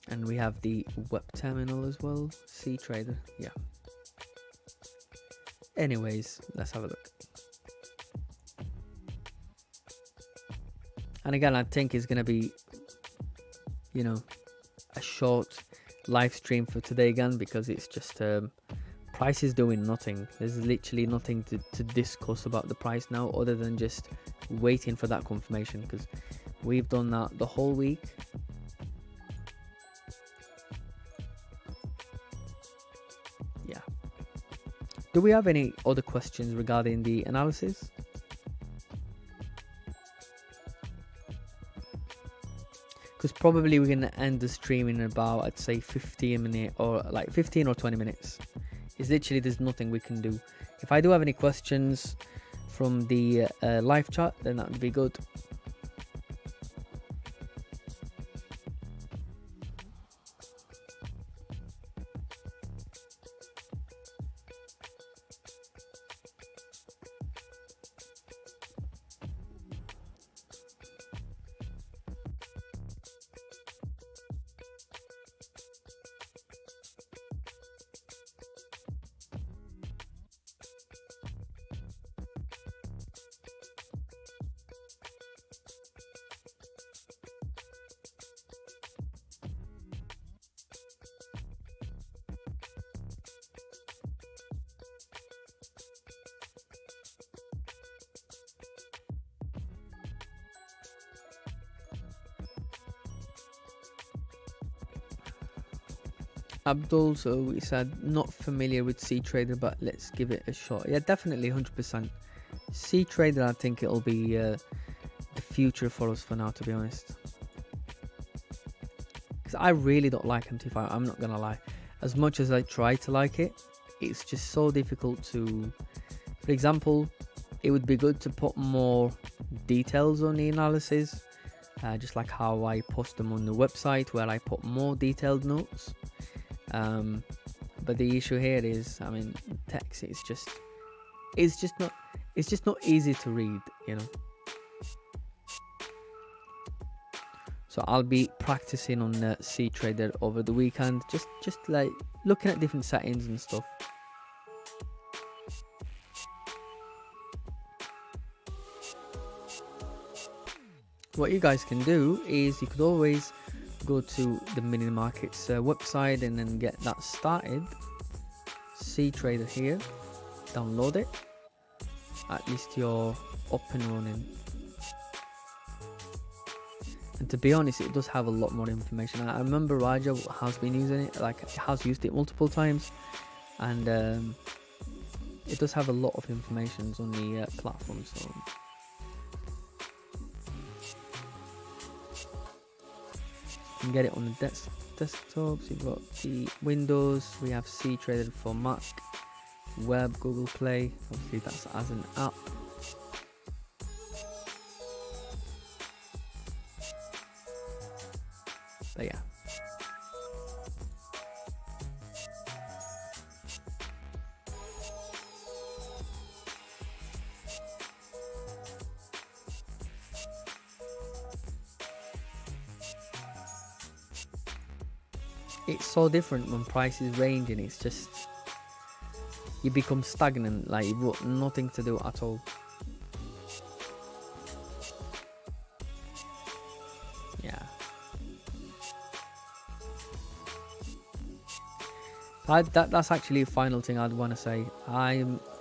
And we have the web terminal as well, C Trader, yeah. Anyways, let's have a look. And again, I think it's gonna be, you know, a short live stream for today again, because it's just price is doing nothing. There's literally nothing to discuss about the price now, other than just waiting for that confirmation, because we've done that the whole week. Yeah. Do we have any other questions regarding the analysis? Because probably we're going to end the stream in about, I'd say, 15 minutes, or like 15 or 20 minutes. It's literally, there's nothing we can do. If I do have any questions from the live chat, then that would be good. Abdul, so he said, not familiar with C Trader, but let's give it a shot. Yeah, definitely, 100%. C Trader, I think it'll be the future for us for now, to be honest. Because I really don't like MT5, I'm not gonna lie. As much as I try to like it, it's just so difficult to, for example, it would be good to put more details on the analysis, just like how I post them on the website where I put more detailed notes. But the issue here is, I mean, text is just, it's just not easy to read, you know. So I'll be practicing on CTrader over the weekend, just like looking at different settings and stuff. What you guys can do is you could always go to the mini markets website and then get that started. CTrader here, download it. At least you're up and running. And to be honest, it does have a lot more information. I remember Raja has been using it, like has used it multiple times, and it does have a lot of information on the platform. So you can get it on the desktops. You've got the Windows. We have CTrader for Mac, web, Google Play. Obviously, that's as an app. But yeah. It's so different when prices range, and it's just, you become stagnant, like you've got nothing to do at all. Yeah. That's actually a final thing I'd want to say. I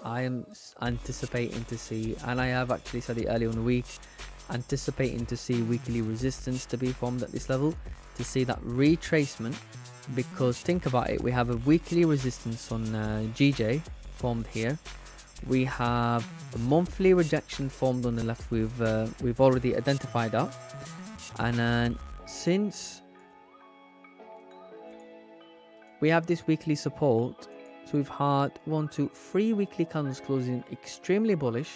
am anticipating to see, and I have actually said it earlier in the week, anticipating to see weekly resistance to be formed at this level, to see that retracement. Because think about it, we have a weekly resistance on GJ formed here. We have a monthly rejection formed on the left. We've already identified that, and then since we have this weekly support, so we've had 1, 2, 3 weekly candles closing extremely bullish,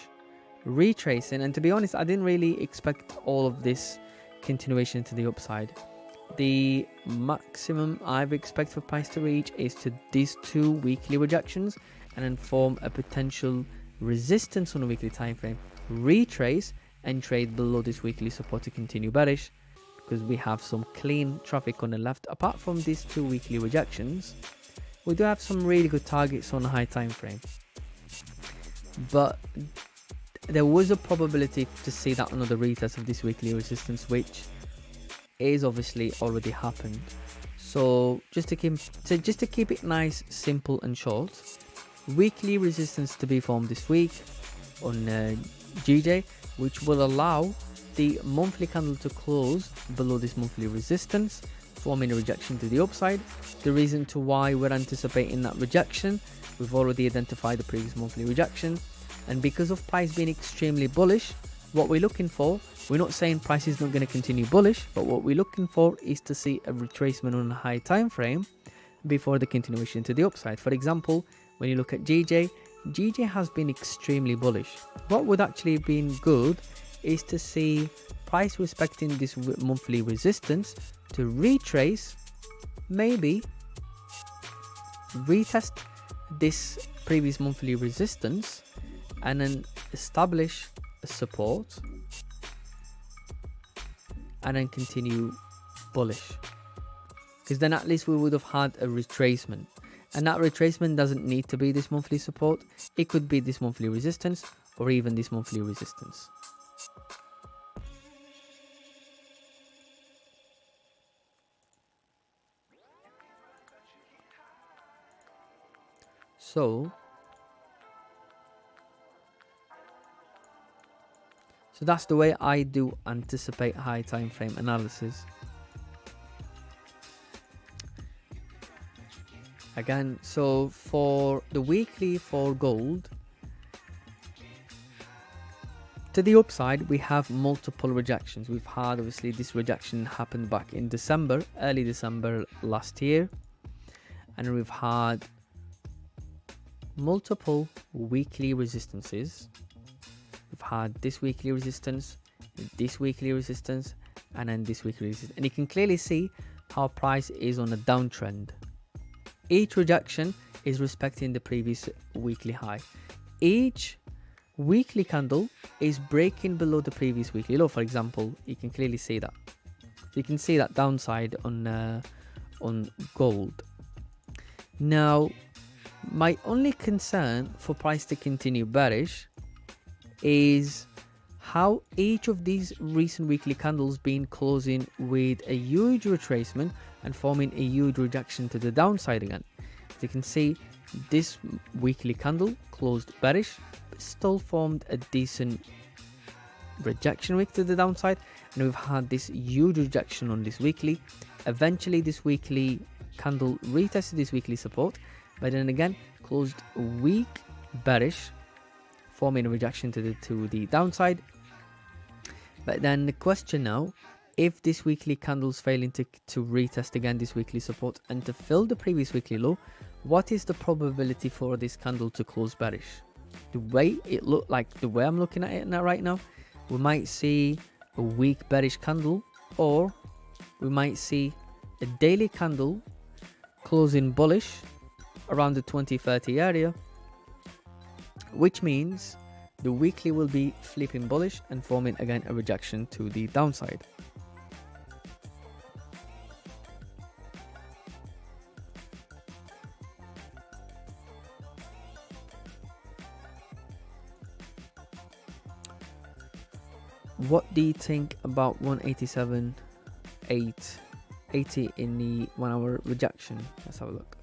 retracing, and to be honest, I didn't really expect all of this continuation to the upside. The maximum I've expected for price to reach is to these 2 weekly rejections and then form a potential resistance on a weekly time frame, retrace and trade below this weekly support to continue bearish, because we have some clean traffic on the left. Apart from these 2 weekly rejections, we do have some really good targets on a high time frame, but there was a probability to see that another retest of this weekly resistance, which is obviously already happened. So just to keep it nice, simple and short, weekly resistance to be formed this week on GJ, which will allow the monthly candle to close below this monthly resistance, forming a rejection to the upside. The reason to why we're anticipating that rejection, we've already identified the previous monthly rejection, and because of price being extremely bullish, what we're looking for, we're not saying price is not going to continue bullish, but what we're looking for is to see a retracement on a high time frame before the continuation to the upside. For example, when you look at GJ has been extremely bullish. What would actually have been good is to see price respecting this monthly resistance to retrace, maybe retest this previous monthly resistance, and then establish a support and then continue bullish, because then at least we would have had a retracement, and that retracement doesn't need to be this monthly support. It could be this monthly resistance or even this monthly resistance. So that's the way I do anticipate high time frame analysis. Again, so for the weekly for gold, to the upside, we have multiple rejections. We've had, obviously, this rejection happened back in December, early December last year. And we've had multiple weekly resistances. We've had this weekly resistance, this weekly resistance, and then this weekly resistance. And you can clearly see how price is on a downtrend. Each rejection is respecting the previous weekly high. Each weekly candle is breaking below the previous weekly low. For example, you can clearly see that. So you can see that downside on gold. Now, my only concern for price to continue bearish is how each of these recent weekly candles been closing with a huge retracement and forming a huge rejection to the downside again. As you can see, this weekly candle closed bearish, but still formed a decent rejection wick to the downside, and we've had this huge rejection on this weekly. Eventually this weekly candle retested this weekly support, but then again closed weak bearish, forming a rejection to the downside. But then the question now, if this weekly candle's failing to retest again this weekly support and to fill the previous weekly low, what is the probability for this candle to close bearish? The way it looked like, the way I'm looking at it now right now, we might see a weak bearish candle, or we might see a daily candle closing bullish around the 20-30 area, which means the weekly will be flipping bullish and forming again a rejection to the downside. What do you think about 187.880 in the 1 hour rejection? Let's have a look.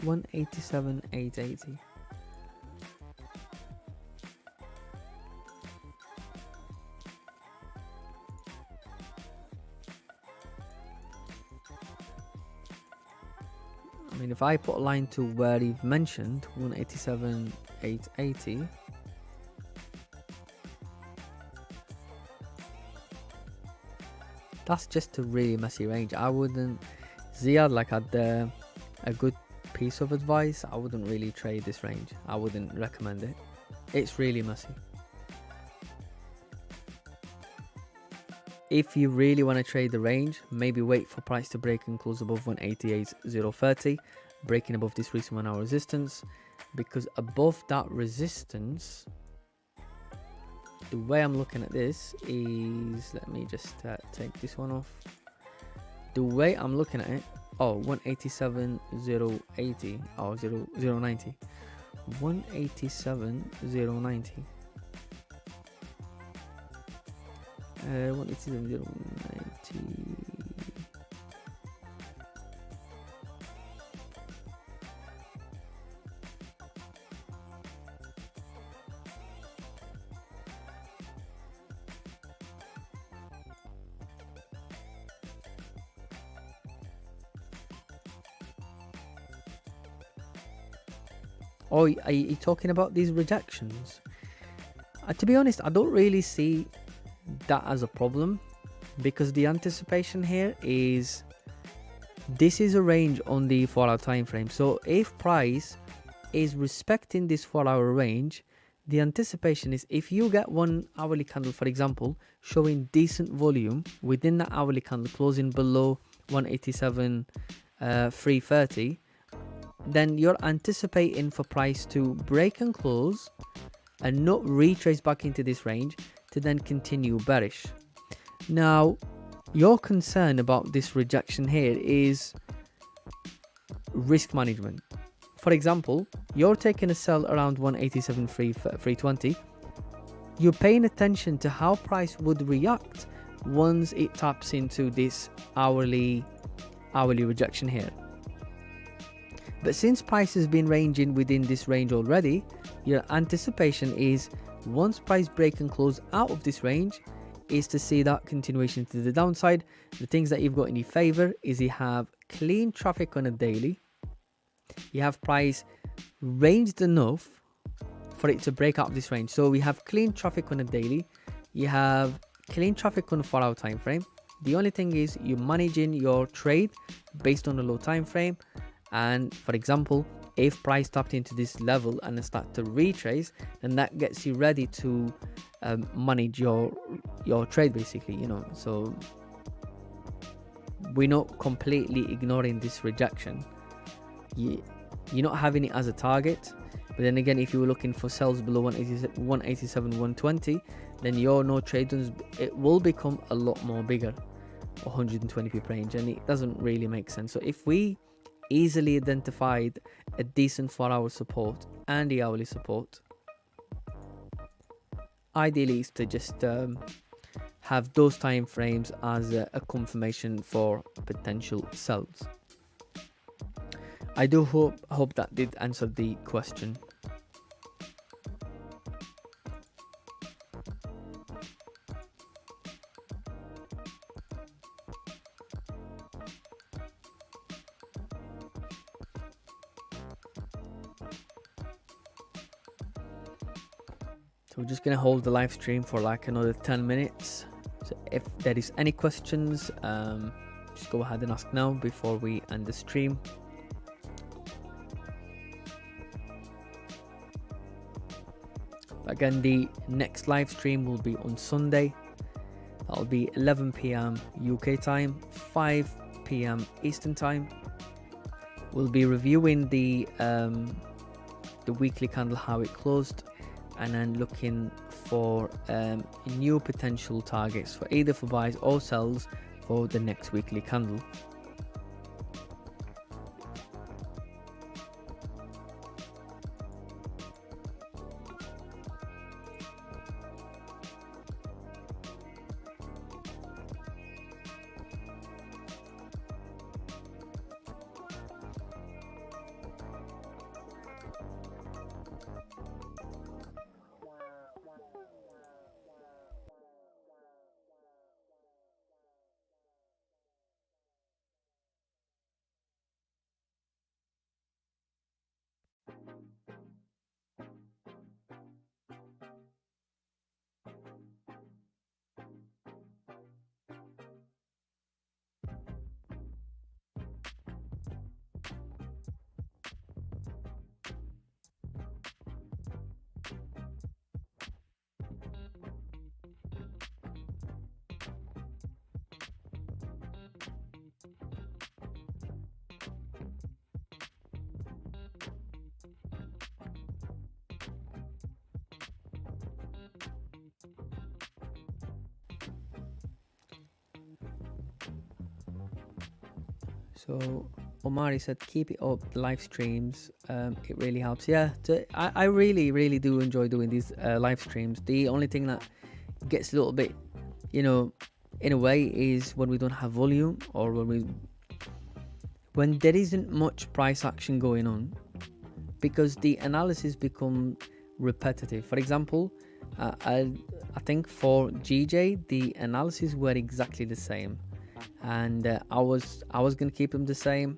187.880. I mean, if I put a line to where you've mentioned 187.880, that's just a really messy range. I wouldn't, Ziad like had a good piece of advice. I wouldn't really trade this range. I wouldn't recommend it. It's really messy. If you really want to trade the range, maybe wait for price to break and close above 188.030, breaking above this recent 1 hour resistance, because above that resistance, the way I'm looking at this is, let me just take this one off. The way I'm looking at it, 187.080, 090, 187.090. 187.090. Oh, are you talking about these rejections? To be honest, I don't really see that as a problem, because the anticipation here is, this is a range on the 4 hour time frame. So if price is respecting this 4 hour range, the anticipation is, if you get one hourly candle, for example, showing decent volume within that hourly candle closing below 187.330, then you're anticipating for price to break and close and not retrace back into this range to then continue bearish. Now, your concern about this rejection here is risk management. For example, you're taking a sell around 187.320. You're paying attention to how price would react once it taps into this hourly rejection here. But since price has been ranging within this range already, your anticipation is, once price break and close out of this range, is to see that continuation to the downside. The things that you've got in your favor is you have clean traffic on a daily, you have price ranged enough for it to break out of this range. So we have clean traffic on a daily, you have clean traffic on a 4 hour time frame, The only thing is you're managing your trade based on a low time frame. And for example, if price tapped into this level and start to retrace, then that gets you ready to manage your trade, basically, you know. So we're not completely ignoring this rejection. You're not having it as a target, but then again, if you were looking for sells below 187, 120, then your no trade zones, it will become a lot more bigger, 120 pip range, and it doesn't really make sense. So if we easily identified a decent 4-hour support and the hourly support, ideally is to just have those time frames as a confirmation for potential sells. I do hope that did answer the question. So we're just gonna hold the live stream for like another 10 minutes. So if there is any questions, just go ahead and ask now before we end the stream. Again, the next live stream will be on Sunday. That'll be 11 p.m. UK time, 5 p.m. Eastern time. We'll be reviewing the weekly candle, how it closed, and then looking for new potential targets for either for buys or sells for the next weekly candle. So Omari said, keep it up, live streams, it really helps. Yeah, I really do enjoy doing these live streams. The only thing that gets a little bit, you know, in a way, is when we don't have volume, or when there isn't much price action going on, because the analysis become repetitive. For example, I think for GJ the analysis were exactly the same, and I was gonna keep them the same,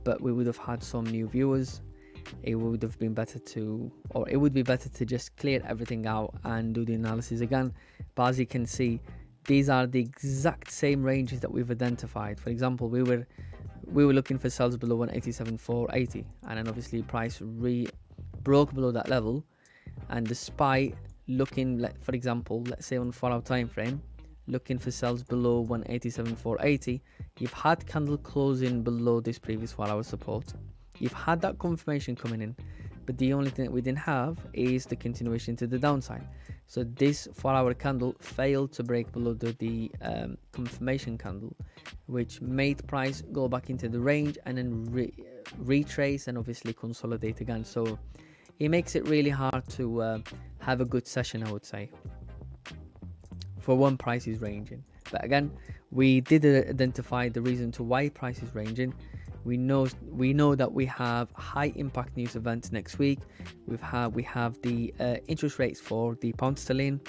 but we would have had some new viewers. It would have been better to, or it would be better to just clear everything out and do the analysis again. But as you can see, these are the exact same ranges that we've identified. For example, we were looking for sells below 187,480, and then obviously price broke below that level, and despite looking, for example, let's say on 4-hour time frame, looking for sells below 187,480, you've had candle closing below this previous 4-hour support. You've had that confirmation coming in, but the only thing that we didn't have is the continuation to the downside. So this 4-hour candle failed to break below the confirmation candle, which made price go back into the range and then retrace and obviously consolidate again. So it makes it really hard to have a good session, I would say, for when price is ranging. But again, we did identify the reason to why price is ranging. We know that we have high impact news events next week. We have the interest rates for the pound sterling.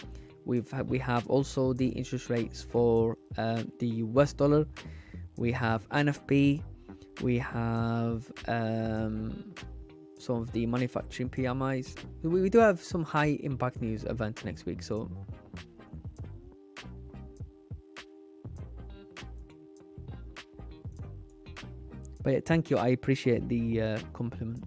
We have also the interest rates for the US dollar. We have NFP. We have some of the manufacturing PMIs. We do have some high impact news event next week. So But yeah, thank you. I appreciate the compliment.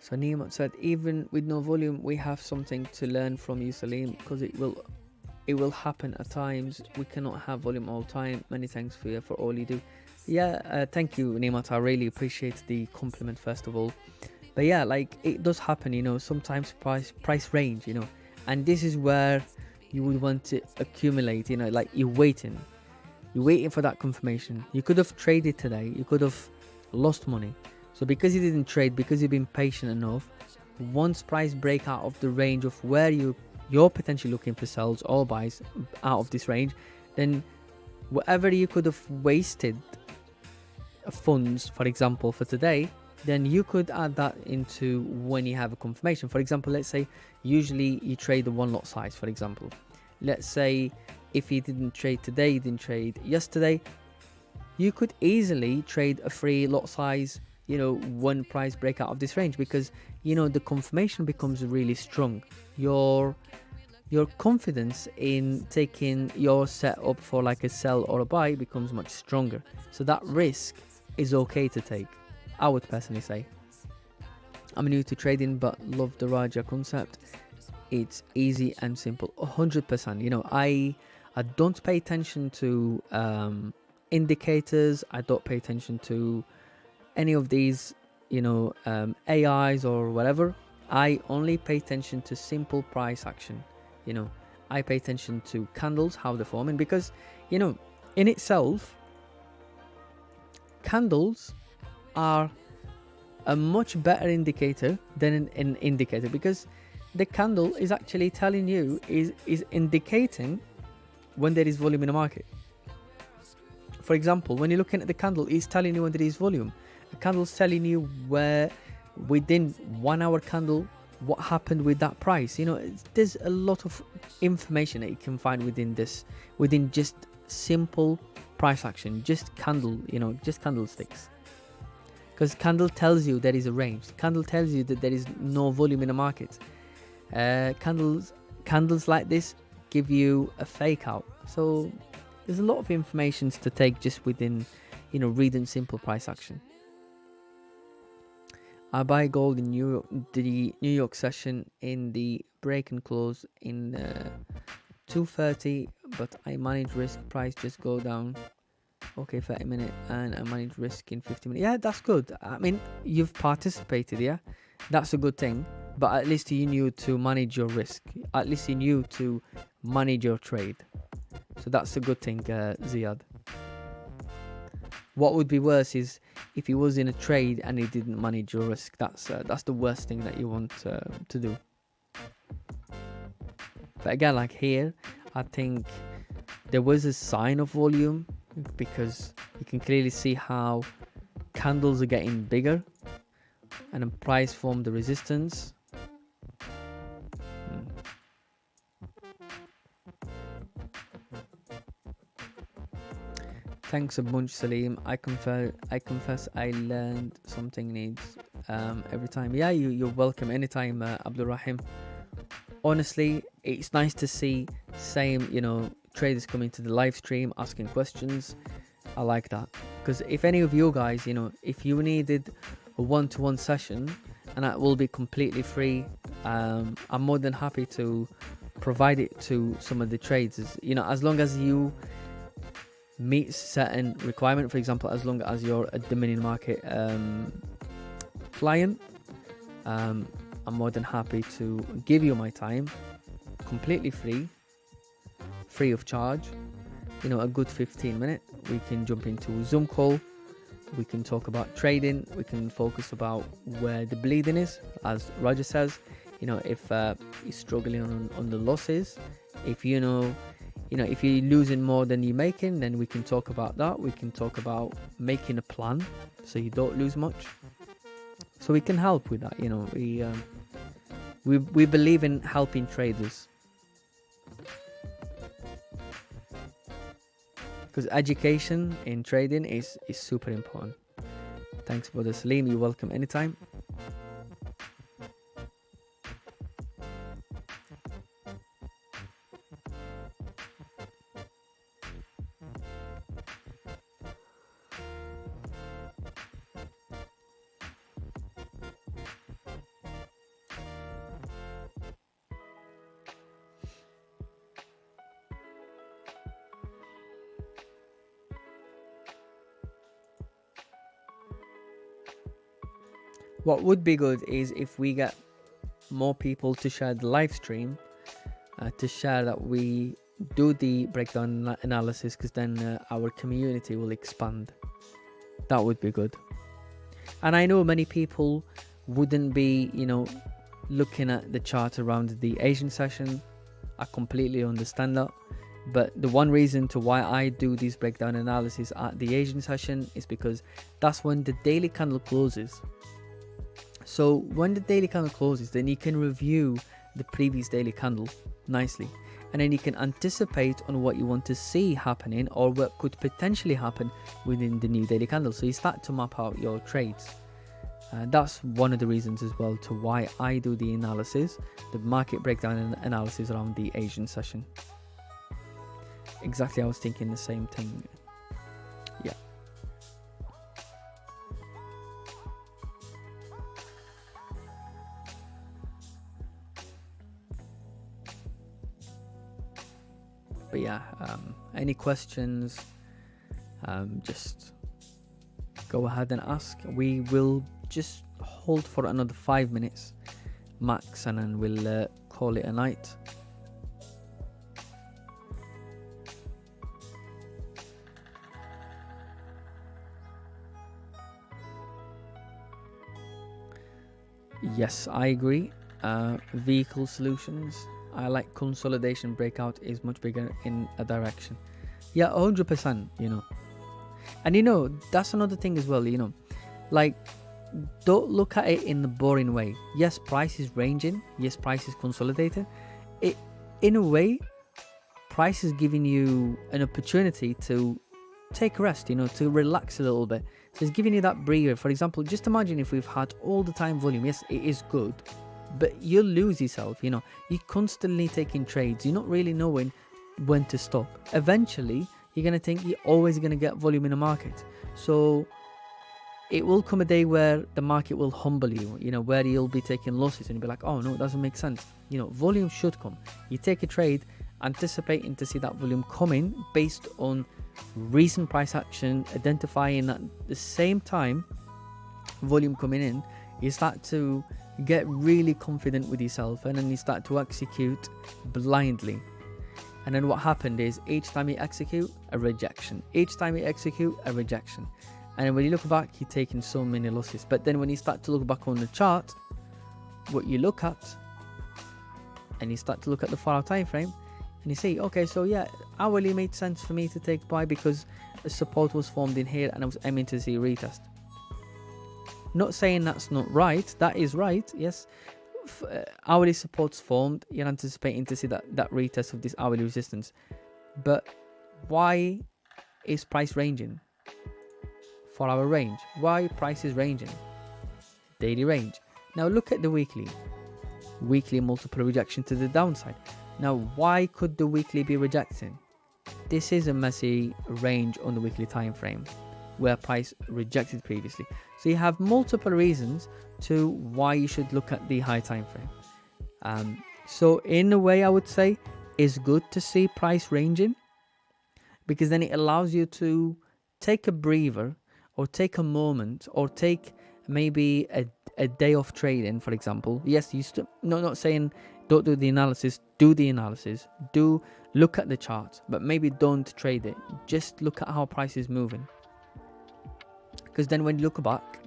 So Nima said, even with no volume, we have something to learn from you, Salim, because it will happen at times. We cannot have volume all the time. Many thanks for all you do. Yeah, thank you, Nimat. I really appreciate the compliment, first of all. But yeah, like, it does happen, sometimes price range, and this is where you would want to accumulate, like you're waiting for that confirmation. You could have traded today, you could have lost money. So because you didn't trade, because you've been patient enough, once price break out of the range of where you're potentially looking for sells or buys out of this range, then whatever you could have wasted funds, for example, for today, then you could add that into when you have a confirmation. For example, let's say usually you trade the one lot size, for example. Let's say if you didn't trade today, you didn't trade yesterday, you could easily trade a free lot size, when price break out of this range, because the confirmation becomes really strong. Your confidence in taking your setup for like a sell or a buy becomes much stronger. So that risk is okay to take, I would personally say. I'm new to trading but love the Raja concept. It's easy and simple. 100%. I don't pay attention to indicators. I don't pay attention to any of these AIs or whatever. I only pay attention to simple price action. I pay attention to candles, how they're forming, because in itself, candles are a much better indicator than an indicator, because the candle is actually telling you, is indicating when there is volume in the market. For example, when you're looking at the candle, it's telling you when there is volume. The candle's telling you where within 1 hour candle what happened with that price. There's a lot of information that you can find within just simple price action, just candlesticks. Because candle tells you there is a range. Candle tells you that there is no volume in the market. Candles like this give you a fake out. So there's a lot of information to take just within reading simple price action. I buy gold in the New York session in the break and close in 2:30, but I manage risk, price just go down. Okay, 30 minutes, and I manage risk in 50 minutes. Yeah, that's good. I mean, you've participated, yeah? That's a good thing. But at least you knew to manage your risk. At least you knew to manage your trade. So that's a good thing, Ziad. What would be worse is if he was in a trade and he didn't manage your risk. That's the worst thing that you want to do. But again, like here, I think there was a sign of volume, because you can clearly see how candles are getting bigger and then price formed the resistance. Thanks a bunch, Salim. I confess I learned something needs every time. Yeah, you're welcome anytime, Abdul Rahim. Honestly, it's nice to see traders coming to the live stream asking questions. I like that, because if any of you guys, if you needed a one-to-one session, and that will be completely free, I'm more than happy to provide it to some of the traders. As long as you meet certain requirement, for example, as long as you're a Dominion market client, I'm more than happy to give you my time completely free of charge. A good 15 minutes. We can jump into a Zoom call, we can talk about trading, we can focus about where the bleeding is, as Roger says. if you're struggling on the losses, if if you're losing more than you're making, then we can talk about that. We can talk about making a plan so you don't lose much. So we can help with that. We believe in helping traders, because education in trading is super important. Thanks, brother Salim. You're welcome anytime. What would be good is if we get more people to share the live stream, to share that we do the breakdown analysis, because then our community will expand. That would be good. And I know many people wouldn't be, looking at the chart around the Asian session. I completely understand that. But the one reason to why I do these breakdown analysis at the Asian session is because that's when the daily candle closes. So when the daily candle closes, then you can review the previous daily candle nicely, and then you can anticipate on what you want to see happening or what could potentially happen within the new daily candle. So you start to map out your trades. That's one of the reasons as well to why I do the analysis, the market breakdown analysis around the Asian session. Exactly, I was thinking the same thing. Yeah. But yeah, any questions, just go ahead and ask. We will just hold for another 5 minutes max, and then we'll call it a night. Yes, I agree. Vehicle solutions, I like consolidation. Breakout is much bigger in a direction. Yeah, 100%, And that's another thing as well, like, don't look at it in the boring way. Yes, price is ranging. Yes, price is consolidating. In a way, price is giving you an opportunity to take a rest, to relax a little bit. So it's giving you that breather. For example, just imagine if we've had all the time volume. Yes, it is good, but you'll lose yourself. You're constantly taking trades. You're not really knowing when to stop. Eventually, you're going to think you're always going to get volume in the market. So it will come a day where the market will humble you, where you'll be taking losses and you'll be like, oh no, it doesn't make sense. Volume should come. You take a trade anticipating to see that volume coming based on recent price action, identifying that at the same time volume coming in, you start to get really confident with yourself, and then you start to execute blindly. And then what happened is, each time you execute, a rejection. Each time you execute, a rejection. And then when you look back, you're taking so many losses. But then when you start to look back on the chart, what you look at, and you start to look at the 4 hour time frame, and you say, okay, so yeah, hourly made sense for me to take buy because a support was formed in here and I was aiming to see a retest. Not saying that's not right. That is right. Yes, hourly support's formed. You're anticipating to see that retest of this hourly resistance. But why is price ranging? 4 hour range. Why price is ranging? Daily range. Now look at the weekly. Weekly multiple rejection to the downside. Now why could the weekly be rejecting? This is a messy range on the weekly time frame where price rejected previously. So you have multiple reasons to why you should look at the high time frame. So in a way, I would say it's good to see price ranging, because then it allows you to take a breather, or take a moment, or take maybe a day off trading, for example. Yes, not saying don't do the analysis. Do the analysis. Do look at the chart, but maybe don't trade it. Just look at how price is moving. Because then when you look back,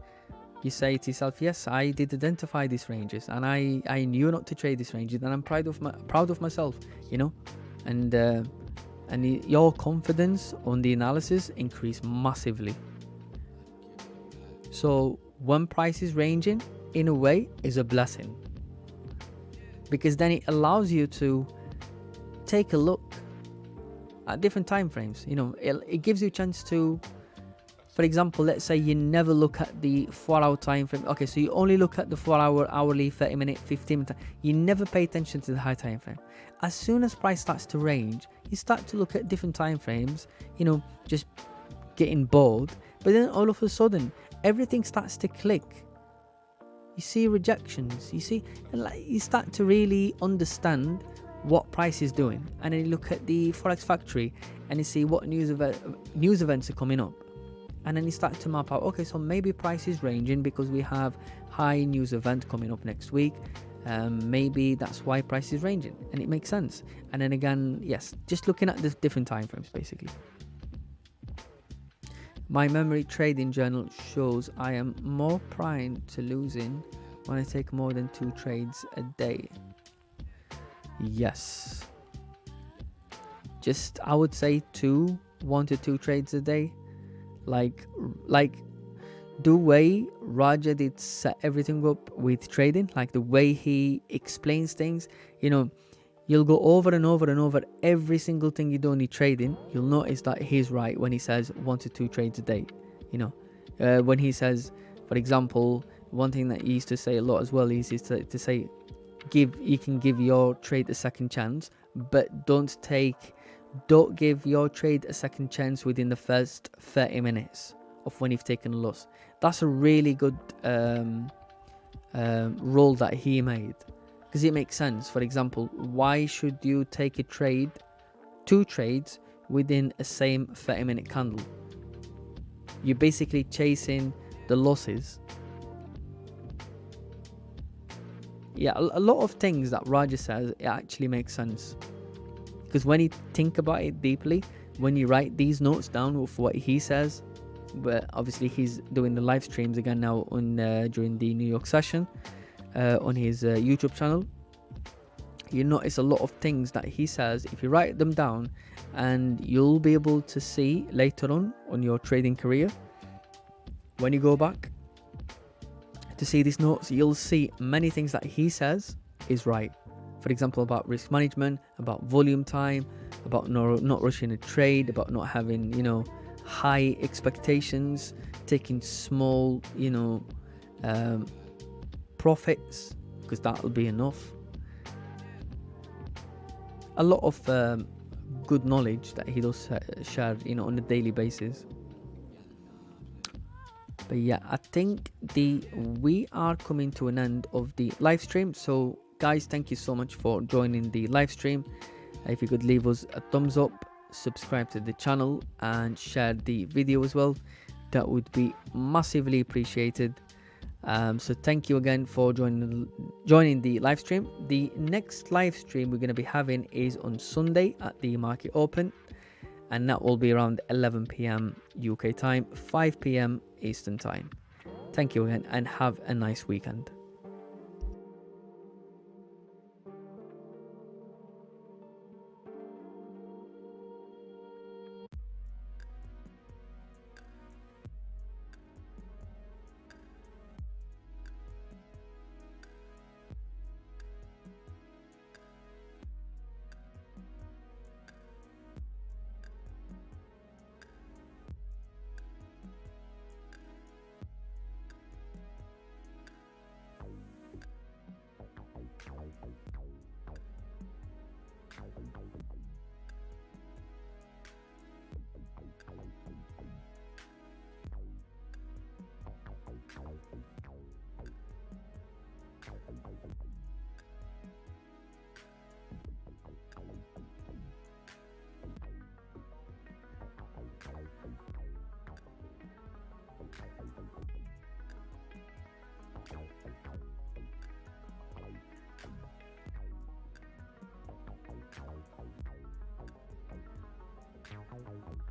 you say to yourself, yes, I did identify these ranges, and I knew not to trade these ranges, and I'm proud of myself, you know. And your confidence on the analysis increase massively. So when price is ranging, in a way, is a blessing, because then it allows you to take a look at different time frames. You know, it gives you a chance to, for example, let's say you never look at the 4-hour time frame. Okay, so you only look at the 4-hour, hourly, 30-minute, 15-minute. You never pay attention to the high time frame. As soon as price starts to range, you start to look at different time frames, you know, just getting bored. But then all of a sudden, everything starts to click. You see rejections, you start to really understand what price is doing. And then you look at the Forex factory and you see what news events are coming up. And then you start to map out, okay, so maybe price is ranging because we have high news event coming up next week. Maybe that's why price is ranging, and it makes sense. And then again, yes, just looking at the different time frames basically. My memory trading journal shows I am more prone to losing when I take more than 2 trades a day. Yes. Just, I would say 1 to 2 trades a day. Like the way Raja did set everything up with trading, like the way he explains things, you know, you'll go over and over and over every single thing you do in trading. You'll notice that he's right when he says 1 to 2 trades a day. You know, when he says, for example, one thing that he used to say a lot as well is to say, you can give your trade a second chance, but don't give your trade a second chance within the first 30 minutes of when you've taken a loss. That's a really good rule that he made, because it makes sense. For example, why should you take a trade, 2 trades within a same 30-minute candle? You're basically chasing the losses. Yeah, a lot of things that Raja says, it actually makes sense. Because when you think about it deeply, when you write these notes down with what he says, but obviously he's doing the live streams again now on during the New York session on his YouTube channel, you notice a lot of things that he says. If you write them down, and you'll be able to see later on your trading career, when you go back to see these notes, you'll see many things that he says is right. For example, about risk management, about volume time, about not rushing a trade, about not having, you know, high expectations, taking small, you know, profits, because that'll be enough. A lot of good knowledge that he does share, you know, on a daily basis. But yeah, I think we are coming to an end of the live stream. So guys, thank you so much for joining the live stream. If you could leave us a thumbs up, subscribe to the channel, and share the video as well, that would be massively appreciated. So thank you again for joining the live stream. The next live stream we're going to be having is on Sunday at the market open, and that will be around 11 p.m. UK time, 5 p.m. Eastern time. Thank you again, and have a nice weekend. Bye.